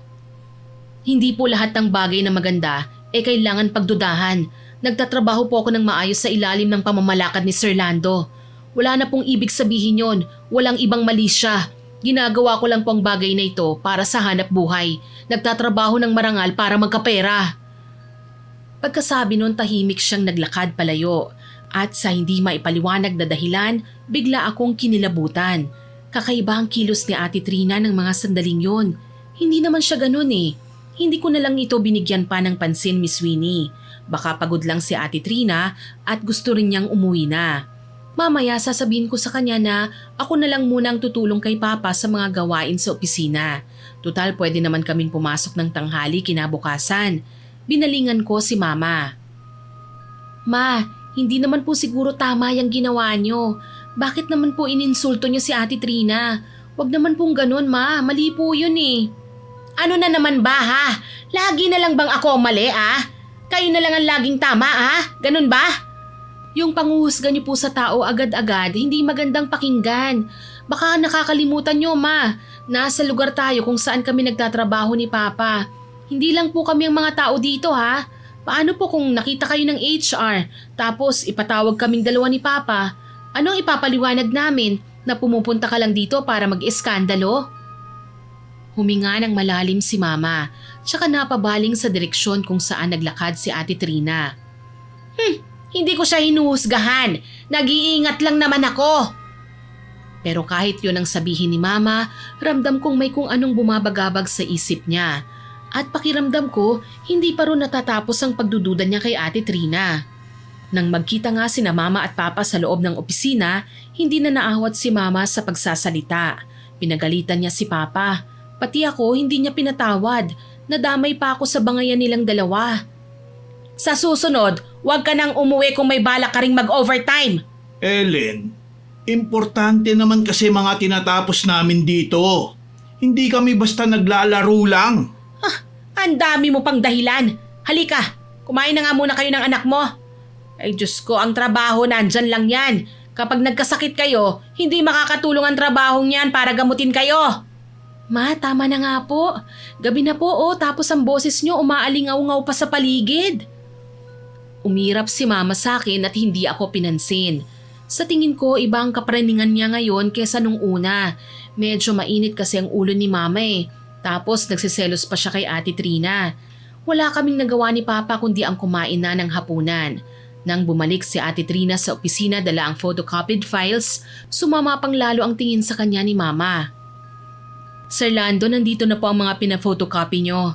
Hindi po lahat ng bagay na maganda kailangan pagdudahan. Nagtatrabaho po ako ng maayos sa ilalim ng pamamalakad ni Sir Lando. Wala na pong ibig sabihin yon, walang ibang mali siya. Ginagawa ko lang po ang bagay na ito para sa hanap buhay. Nagtatrabaho ng marangal para magkapera. Pagkasabi nun, tahimik siyang naglakad palayo. At sa hindi maipaliwanag na dahilan, bigla akong kinilabutan. Kakaiba ang kilos ni Ate Trina ng mga sandaling yon. Hindi naman siya ganun eh. Hindi ko na lang ito binigyan pa ng pansin, Miss Winnie. Baka pagod lang si Ate Trina at gusto rin niyang umuwi na. Mamaya sasabihin ko sa kanya na ako na lang muna ang tutulong kay Papa sa mga gawain sa opisina. Tutal pwede naman kaming pumasok ng tanghali kinabukasan. Binalingan ko si Mama. Ma, hindi naman po siguro tama yung ginawa niyo. Bakit naman po ininsulto niyo si Ate Trina? Huwag naman pong ganun ma, mali po yun eh. Ano na naman ba ha? Lagi na lang bang ako mali Kayo na lang ang laging tama Ganun ba? Yung panguhusga niyo po sa tao agad-agad hindi magandang pakinggan. Baka nakakalimutan niyo ma, nasa lugar tayo kung saan kami nagtatrabaho ni Papa. Hindi lang po kami ang mga tao dito Paano po kung nakita kayo ng HR tapos ipatawag kaming dalawa ni Papa? Anong ipapaliwanag namin na pumupunta ka lang dito para mag-iskandalo? Huminga ng malalim si Mama, tsaka napabaling sa direksyon kung saan naglakad si Ate Trina. Hindi ko siya hinuhusgahan. Nag-iingat lang naman ako. Pero kahit yun ang sabihin ni Mama, ramdam kong may kung anong bumabagabag sa isip niya. At pakiramdam ko, hindi pa rin natatapos ang pagdududa niya kay Ate Trina. Nang magkita nga sina Mama at Papa sa loob ng opisina, hindi na naawat si Mama sa pagsasalita. Pinagalitan niya si Papa. Pati ako hindi niya pinatawad. Nadamay pa ako sa bangayan nilang dalawa. Sa susunod, huwag ka nang umuwi kung may balak ka ring mag-overtime. Ellen, importante naman kasi mga tinatapos namin dito. Hindi kami basta naglalaro lang. Ang dami mo pang dahilan. Halika, kumain na nga muna kayo ng anak mo. Ay Diyos ko, ang trabaho nandyan lang yan. Kapag nagkasakit kayo, hindi makakatulong ang trabahong yan para gamutin kayo. Ma, tama na nga po. Gabi na po tapos ang boses nyo umaalingaw-ngaw pa sa paligid. Umirap si Mama sa akin at hindi ako pinansin. Sa tingin ko, iba ang kapraningan niya ngayon kesa nung una. Medyo mainit kasi ang ulo ni Mama eh. Tapos nagsiselos pa siya kay Ate Trina. Wala kaming nagawa ni Papa kundi ang kumain na ng hapunan. Nang bumalik si Ate Trina sa opisina dala ang photocopied files, sumama pang lalo ang tingin sa kanya ni Mama. Sir Lando, nandito na po ang mga pina-photocopy nyo.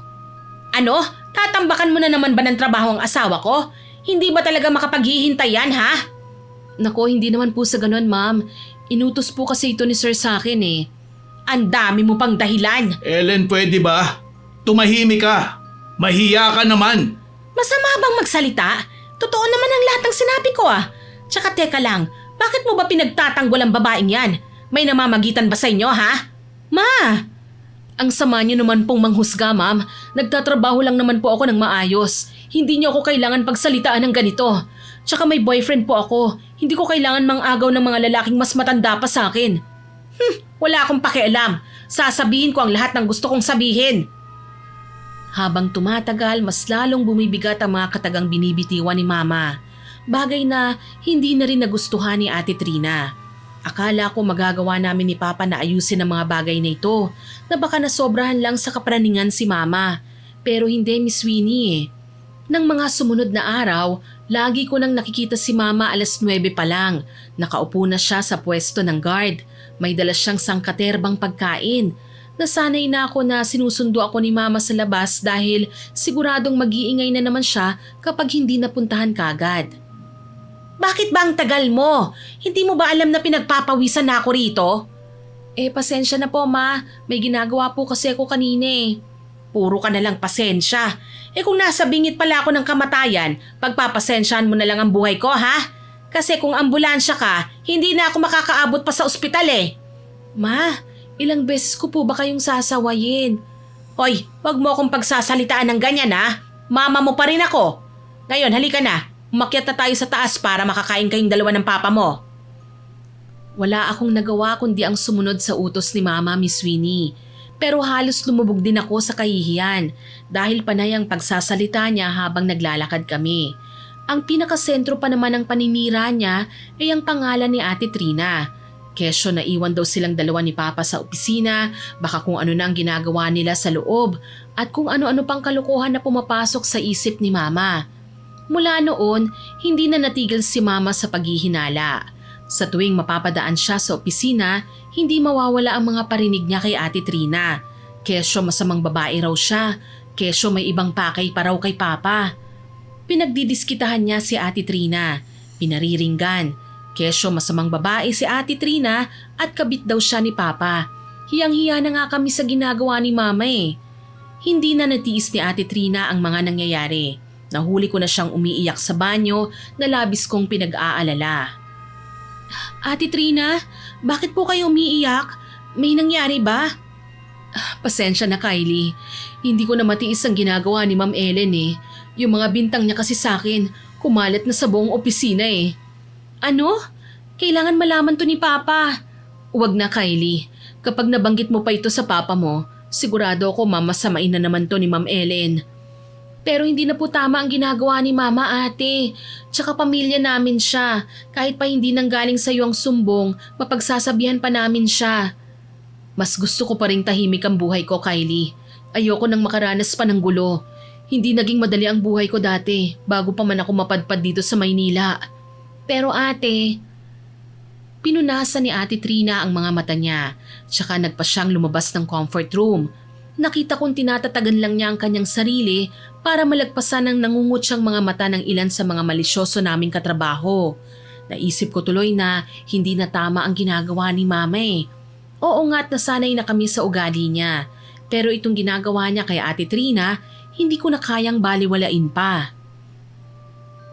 Ano? Tatambakan mo na naman ba ng trabaho ang asawa ko? Hindi ba talaga makapaghihintay yan, ha? Nako, hindi naman po sa ganon, ma'am. Inutos po kasi ito ni Sir sa akin eh. Ang dami mo pang dahilan. Ellen, pwede ba? Tumahimik ka. Mahiya ka naman. Masama bang magsalita? Totoo naman ang lahat ng sinabi ko ah. Tsaka teka lang, bakit mo ba pinagtatanggol ang babaeng yan? May namamagitan ba sa inyo, ha? Ma! Ang sama niyo naman pong manghusga, ma'am. Nagtatrabaho lang naman po ako ng maayos. Hindi niyo ako kailangan pagsalitaan ng ganito. Tsaka may boyfriend po ako. Hindi ko kailangan mang-agaw ng mga lalaking mas matanda pa sa akin. Wala akong pakialam. Sasabihin ko ang lahat ng gusto kong sabihin. Habang tumatagal, mas lalong bumibigat ang mga katagang binibitiwan ni Mama. Bagay na hindi na rin nagustuhan ni Ate Trina. Akala ko magagawa namin ni Papa na ayusin ang mga bagay na ito, na baka nasobrahan lang sa kapraningan si Mama. Pero hindi, Miss Winnie eh. Nang mga sumunod na araw, lagi ko nang nakikita si Mama 9:00 pa lang. Nakaupo na siya sa pwesto ng guard. May dala siyang sangkaterbang pagkain. Nasanay na ako na sinusundo ako ni Mama sa labas dahil siguradong mag-iingay na naman siya kapag hindi napuntahan kagad. Bakit ba ang tagal mo? Hindi mo ba alam na pinagpapawisan na ako rito? Pasensya na po, Ma. May ginagawa po kasi ako kanina eh. Puro ka na lang pasensya. Kung nasa bingit pala ako ng kamatayan, pagpapasensyahan mo na lang ang buhay ko, ha? Kasi kung ambulansya ka, hindi na ako makakaabot pa sa ospital eh. Ma, ilang beses ko po ba kayong sasawayin? Hoy, wag mo akong pagsasalitaan ng ganyan ha. Mama mo pa rin ako. Ngayon, halika na. Umakyat na tayo sa taas para makakain kayong dalawa ng papa mo. Wala akong nagawa kundi ang sumunod sa utos ni Mama, Miss Winnie. Pero halos lumubog din ako sa kahihiyan dahil panay ang pagsasalita niya habang naglalakad kami. Ang pinakasentro pa naman ng paninira niya ay ang pangalan ni Ate Trina. Kesyo naiwan daw silang dalawa ni Papa sa opisina, baka kung ano na ang ginagawa nila sa loob at kung ano-ano pang kalokohan na pumapasok sa isip ni Mama. Mula noon, hindi na natigil si Mama sa paghihinala. Sa tuwing mapapadaan siya sa opisina, hindi mawawala ang mga parinig niya kay Ate Trina. Kesyo masamang babae raw siya, kesyo may ibang pakay pa raw kay Papa. Pinagdidiskitahan niya si Ate Trina, pinariringgan. Kesyo masamang babae si Ate Trina at kabit daw siya ni Papa. Hiyang-hiya na nga kami sa ginagawa ni Mama eh. Hindi na natiis ni Ate Trina ang mga nangyayari. Nahuli ko na siyang umiiyak sa banyo na labis kong pinag-aalala. Ate Trina, bakit po kayo umiiyak? May nangyari ba? Pasensya na Kylie. Hindi ko na matiis ang ginagawa ni Ma'am Ellen eh. Yung mga bintang niya kasi sa akin, kumalat na sa buong opisina eh. Ano? Kailangan malaman to ni Papa. Huwag na Kylie. Kapag nabanggit mo pa ito sa Papa mo, sigurado ako mamasamain na naman to ni Ma'am Ellen. Pero hindi na po tama ang ginagawa ni Mama, ate. Tsaka pamilya namin siya. Kahit pa hindi nanggaling sa'yo ang sumbong, mapagsasabihan pa namin siya. Mas gusto ko pa ring tahimik ang buhay ko, Kylie. Ayoko nang makaranas pa ng gulo. Hindi naging madali ang buhay ko dati bago pa man ako mapadpad dito sa Maynila. Pero ate, pinunasan ni Ate Trina ang mga mata niya. Tsaka nagpa siyang lumabas ng comfort room. Nakita kong tinatatagan lang niya ang kanyang sarili para malagpasan ng nangungutyang mga mata ng ilan sa mga malisyoso naming katrabaho. Naisip ko tuloy na hindi na tama ang ginagawa ni Mama eh. Oo nga't nasanay na kami sa ugali niya. Pero itong ginagawa niya kay Ate Trina, hindi ko na kayang baliwalain pa.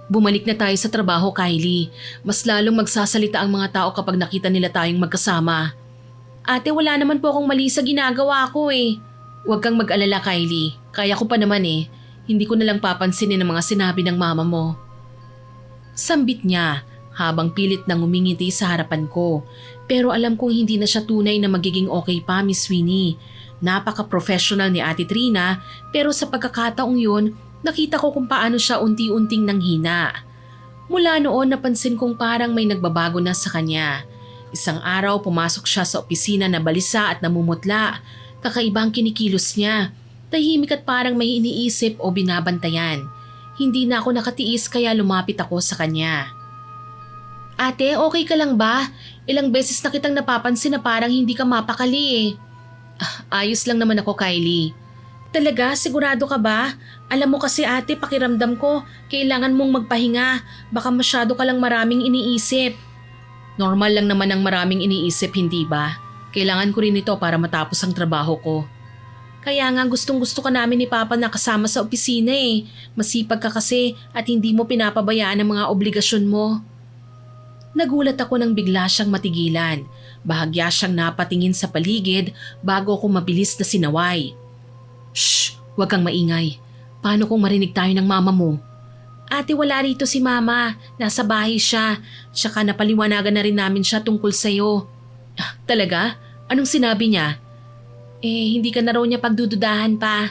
Bumalik na tayo sa trabaho, Kylie. Mas lalong magsasalita ang mga tao kapag nakita nila tayong magkasama. Ate, wala naman po akong mali sa ginagawa ko eh. Huwag kang mag-alala, Kylie. Kaya ko pa naman eh. Hindi ko nalang papansinin ang mga sinabi ng mama mo. Sambit niya habang pilit nang umingiti sa harapan ko. Pero alam kong hindi na siya tunay na magiging okay pa, Miss Winnie. Napaka-professional ni Ate Trina pero sa pagkakataong yun, nakita ko kung paano siya unti-unting nanghina. Mula noon napansin kong parang may nagbabago na sa kanya. Isang araw pumasok siya sa opisina na balisa at namumutla. Kakaibang kinikilos niya. Tahimik at parang may iniisip o binabantayan. Hindi na ako nakatiis kaya lumapit ako sa kanya. Ate, okay ka lang ba? Ilang beses na kitang napapansin na parang hindi ka mapakali eh. Ayos lang naman ako, Kylie. Talaga? Sigurado ka ba? Alam mo kasi ate, pakiramdam ko, kailangan mong magpahinga. Baka masyado ka lang maraming iniisip. Normal lang naman ang maraming iniisip, hindi ba? Kailangan ko rin ito para matapos ang trabaho ko. Kaya nga gustong-gusto ka namin ni Papa na kasama sa opisina eh. Masipag ka kasi at hindi mo pinapabayaan ang mga obligasyon mo. Nagulat ako nang bigla siyang matigilan. Bahagya siyang napatingin sa paligid bago ako mabilis na sinaway. Shh! Huwag kang maingay. Paano kung marinig tayo ng mama mo? Ate, wala rito si Mama. Nasa bahay siya. Tsaka napaliwanagan na rin namin siya tungkol sa'yo. Talaga? Anong sinabi niya? Hindi ka na raw niya pagdududahan pa.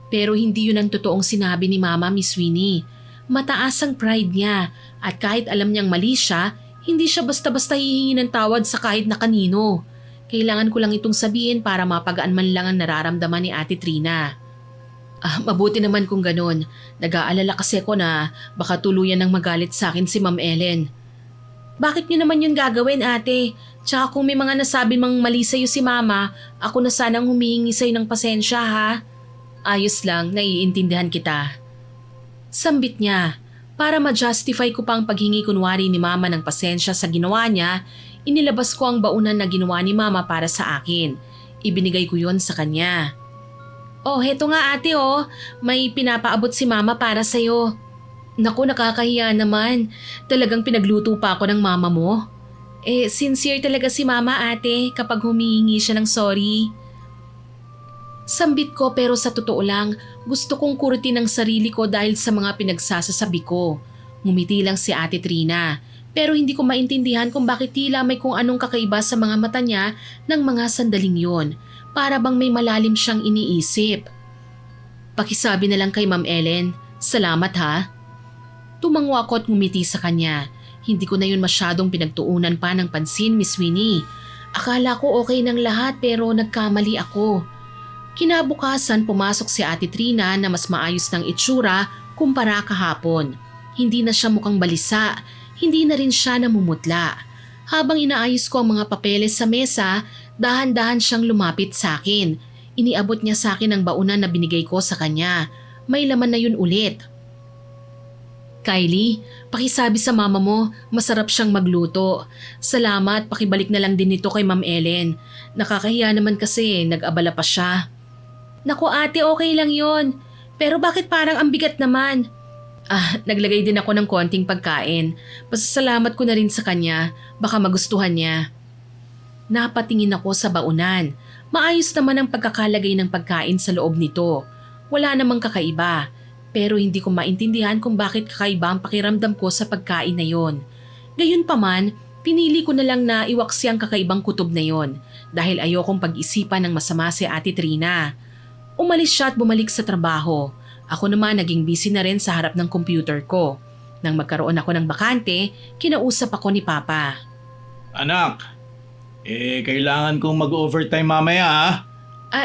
Pero hindi yun ang totoong sinabi ni Mama, Miss Winnie. Mataas ang pride niya at kahit alam niyang mali siya, hindi siya basta-basta hihingi ng tawad sa kahit na kanino. Kailangan ko lang itong sabihin para mapagaan man lang ang nararamdaman ni Ate Trina. Mabuti naman kung ganun. Nag-aalala kasi ako na baka tuluyan ng magalit sa akin si Ma'am Ellen. Bakit niyo naman yun gagawin, ate? Tsaka kung may mga nasabi mang mali sa'yo si Mama, ako na sanang humihingi sa'yo ng pasensya ha. Ayos lang, naiintindihan kita. Sambit niya. Para ma-justify ko pa ang paghingi kunwari ni Mama ng pasensya sa ginawa niya, inilabas ko ang baunan na ginawa ni Mama para sa akin. Ibinigay ko yon sa kanya. Oh, heto nga ate oh. May pinapaabot si Mama para sa'yo. Naku, nakakahiya naman. Talagang pinagluto pa ako ng mama mo. Sincere talaga si Mama ate kapag humihingi siya ng sorry. Sambit ko pero sa totoo lang, gusto kong kurutin ang sarili ko dahil sa mga pinagsasasabi ko. Ngumiti lang si Ate Trina, pero hindi ko maintindihan kung bakit tila may kung anong kakaiba sa mga mata niya ng mga sandaling yon. Para bang may malalim siyang iniisip. Pakisabi na lang kay Ma'am Ellen, salamat ha. Tumango ako at ngumiti sa kanya. Hindi ko na yun masyadong pinagtuunan pa ng pansin, Miss Winnie. Akala ko okay ng lahat pero nagkamali ako. Kinabukasan pumasok si Ate Trina na mas maayos ng itsura kumpara kahapon. Hindi na siya mukhang balisa, hindi na rin siya namumutla. Habang inaayos ko ang mga papeles sa mesa, dahan-dahan siyang lumapit sa akin. Iniabot niya sa akin ang baunan na binigay ko sa kanya. May laman na yun ulit. Kylie, pakisabi sa mama mo, masarap siyang magluto. Salamat, pakibalik na lang din ito kay Ma'am Ellen. Nakakahiya naman kasi, nag-abala pa siya. Naku ate, okay lang yon. Pero bakit parang ang bigat naman? Naglagay din ako ng konting pagkain. Pasasalamat ko na rin sa kanya, baka magustuhan niya. Napatingin ako sa baunan. Maayos naman ang pagkakalagay ng pagkain sa loob nito. Wala namang kakaiba. Pero hindi ko maintindihan kung bakit kakaiba ang pakiramdam ko sa pagkain na yon. Gayunpaman, pinili ko na lang na iwaksi ang kakaibang kutob na yon dahil ayokong pag-isipan ng masama si Ate Trina. Umalis siya at bumalik sa trabaho. Ako naman naging busy na rin sa harap ng computer ko. Nang magkaroon ako ng bakante, kinausap ako ni Papa. Anak, kailangan kong mag-overtime mamaya ha.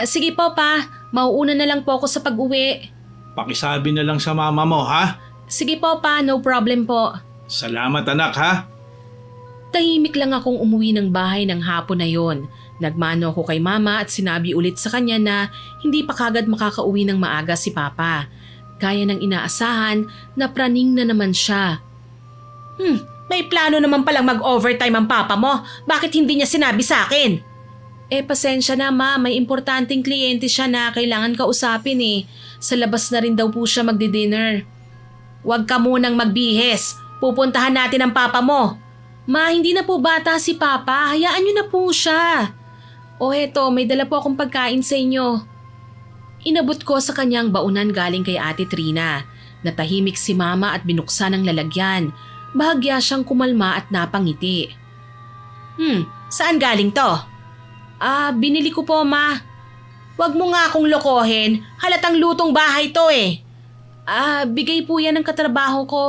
Sige po pa, mauuna na lang po ako sa pag-uwi. Pakisabi na lang sa mama mo ha. Sige po pa, no problem po. Salamat anak ha. Tahimik lang akong umuwi ng bahay ng hapon na yon. Nagmano ako kay mama at sinabi ulit sa kanya na hindi pa kagad makakauwi ng maaga si Papa. Gaya ng inaasahan na praning na naman siya. May plano naman palang mag-overtime ang Papa mo. Bakit hindi niya sinabi sa akin? Pasensya na ma, may importanteng kliyente siya na kailangan kausapin eh. Sa labas na rin daw po siya magdi-dinner. Huwag ka munang magbihis. Pupuntahan natin ang Papa mo. Ma, hindi na po bata si Papa. Hayaan niyo na po siya. O heto, may dala po akong pagkain sa inyo. Inabot ko sa kanyang baunan galing kay Ate Trina. Natahimik si Mama at binuksan ang lalagyan. Bahagya siyang kumalma at napangiti. Saan galing to? Binili ko po ma. Huwag mo nga akong lokohin. Halatang lutong bahay to eh. Bigay po yan ng katrabaho ko.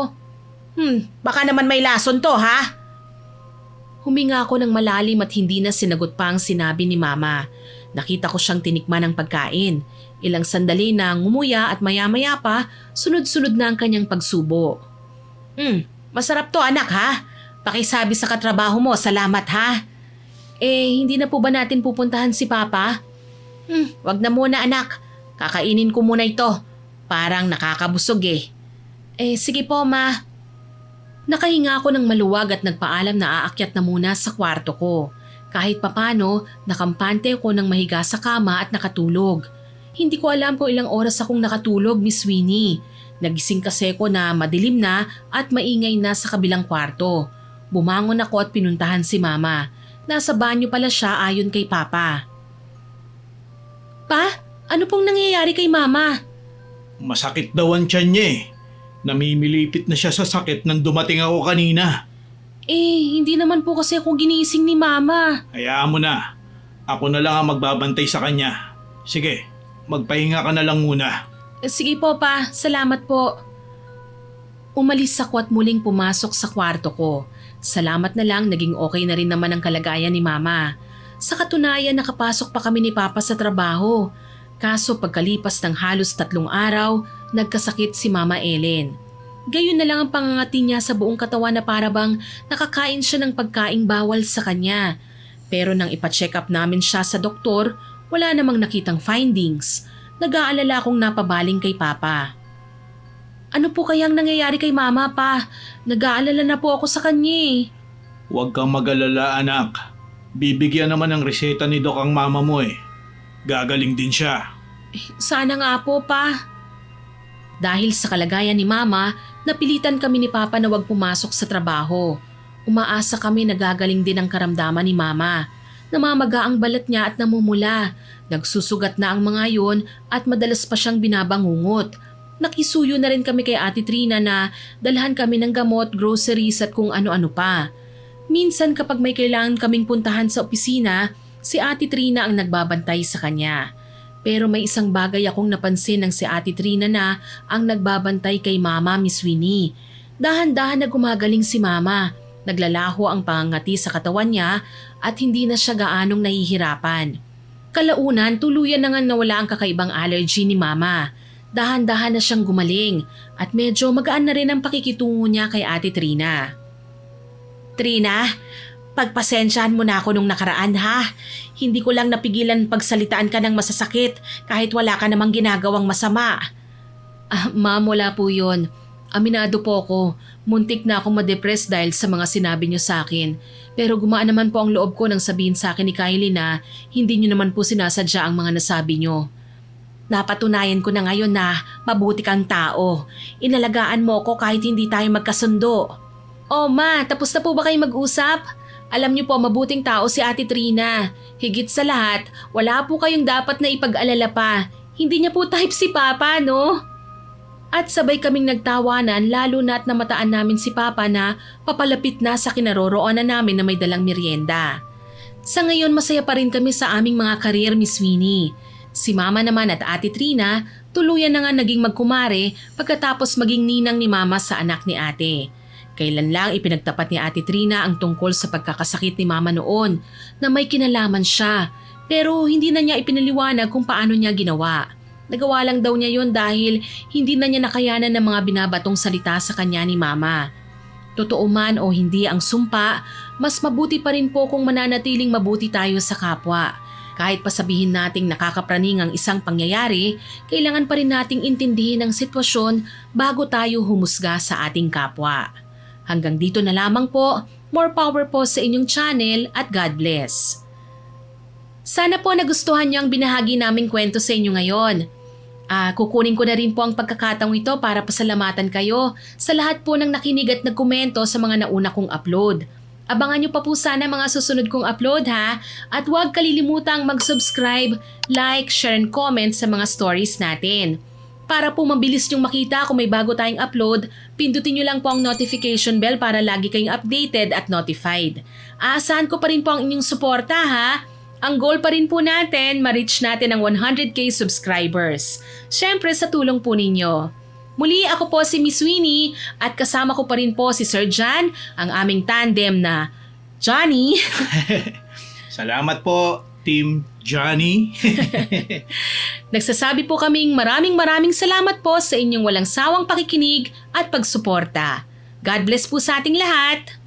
Baka naman may lason to ha? Huminga ako ng malalim at hindi na sinagot pa ang sinabi ni Mama. Nakita ko siyang tinikman ng pagkain. Ilang sandali na ngumuya at maya-maya pa, sunod-sunod na ang kanyang pagsubo. Masarap to anak ha? Pakisabi sa katrabaho mo, salamat ha? Hindi na po ba natin pupuntahan si Papa? Wag na muna anak, kakainin ko muna ito. Parang nakakabusog eh. Sige po ma. Nakahinga ako ng maluwag at nagpaalam na aakyat na muna sa kwarto ko. Kahit papano, nakampante ako ng mahiga sa kama at nakatulog. Hindi ko alam kung ilang oras akong nakatulog, Miss Winnie. Nagising kasi ko na madilim na at maingay na sa kabilang kwarto. Bumangon ako at pinuntahan si Mama. Nasa banyo pala siya ayon kay Papa. Pa, ano pong nangyayari kay Mama? Masakit daw ang tiyan niya eh. Namimilipit na siya sa sakit nang dumating ako kanina. Hindi naman po kasi ako ginising ni Mama. Hayaan mo na. Ako na lang ang magbabantay sa kanya. Sige, magpahinga ka na lang muna. Sige po pa, salamat po. Umalis ako at muling pumasok sa kwarto ko. Salamat na lang naging okay na rin naman ang kalagayan ni Mama. Sa katunayan nakapasok pa kami ni Papa sa trabaho. Kaso pagkalipas ng halos 3 araw, nagkasakit si Mama Ellen. Gayon na lang ang pangangati niya sa buong katawan na parabang nakakain siya ng pagkaing bawal sa kanya. Pero nang ipa-check up namin siya sa doktor, wala namang nakitang findings. Nag-aalala akong napabaling kay Papa. Ano po kayang nangyayari kay Mama pa? Nag-aalala na po ako sa kanya eh. Huwag kang mag-alala anak. Bibigyan naman ng reseta ni Doc ang mama mo eh. Gagaling din siya. Sana nga po pa. Dahil sa kalagayan ni Mama, napilitan kami ni Papa na wag pumasok sa trabaho. Umaasa kami na gagaling din ang karamdaman ni Mama. Namamaga ang balat niya at namumula. Nagsusugat na ang mga yon at madalas pa siyang binabangungot. Nakisuyo na rin kami kay Ate Trina na dalhan kami ng gamot, groceries at kung ano-ano pa. Minsan kapag may kailangan kaming puntahan sa opisina, si Ate Trina ang nagbabantay sa kanya. Pero may isang bagay akong napansin ng si Ate Trina na ang nagbabantay kay Mama, Miss Winnie. Dahan-dahan na gumagaling si Mama. Naglalaho ang pangangati sa katawan niya at hindi na siya gaanong nahihirapan. Kalaunan, tuluyan na nga nawala ang kakaibang allergy ni Mama. Dahan-dahan na siyang gumaling at medyo magaan na rin ang pakikitungo niya kay Ate Trina. Trina, pagpasensyahan mo na ako nung nakaraan ha. Hindi ko lang napigilan pagsalitaan ka ng masasakit kahit wala ka namang ginagawang masama. Ma'am, wala po yun. Aminado po ako. Muntik na akong ma-depress dahil sa mga sinabi niyo sa akin. Pero gumaan naman po ang loob ko nang sabihin sa akin ni Kylie na hindi niyo naman po sinasadya ang mga nasabi niyo. Napatunayan ko na ngayon na mabuti kang tao. Inalagaan mo ko kahit hindi tayo magkasundo. Oh ma, tapos na po ba kayo mag-usap? Alam niyo po mabuting tao si Ate Trina. Higit sa lahat, wala po kayong dapat na ipag-alala pa. Hindi niya po type si Papa, no? At sabay kaming nagtawanan lalo na't namataan namin si Papa na papalapit na sa kinaroroonan namin na may dalang merienda. Sa ngayon masaya pa rin kami sa aming mga karir, Miss Winnie. Si Mama naman at Ate Trina Tuluyan na nga naging magkumare pagkatapos maging ninang ni Mama sa anak ni ate. Kailan lang ipinagtapat ni Ate Trina ang tungkol sa pagkakasakit ni Mama noon na may kinalaman siya, pero hindi na niya ipinaliwanag kung paano niya ginawa. Nagawa lang daw niya yon dahil hindi na niya nakayanan ng mga binabatong salita sa kanya ni Mama. Totoo man o hindi ang sumpa, mas mabuti pa rin po kung mananatiling mabuti tayo sa kapwa. Kahit pasabihin nating nakakapraning ang isang pangyayari, kailangan pa rin nating intindihin ang sitwasyon bago tayo humusga sa ating kapwa. Hanggang dito na lamang po, more power po sa inyong channel at God bless. Sana po nagustuhan niyo ang binahagi naming kwento sa inyo ngayon. Kukunin ko na rin po ang pagkakataong ito para pasalamatan kayo sa lahat po ng nakinig at nagkomento sa mga nauna kong upload. Abangan nyo pa po sana mga susunod kong upload ha, at huwag kalilimutang mag-subscribe, like, share and comment sa mga stories natin. Para po mabilis nyong makita kung may bago tayong upload, pindutin nyo lang po ang notification bell para lagi kayong updated at notified. Aasahan ko pa rin po ang inyong suporta ha. Ang goal pa rin po natin, ma-reach natin ang 100k subscribers. Siyempre sa tulong po ninyo. Muli ako po si Miss Winnie at kasama ko pa rin po si Sir John, ang aming tandem na Johnny. Salamat po, Team Johnny. Nagsasabi po kaming maraming salamat po sa inyong walang sawang pakikinig at pagsuporta. God bless po sa ating lahat.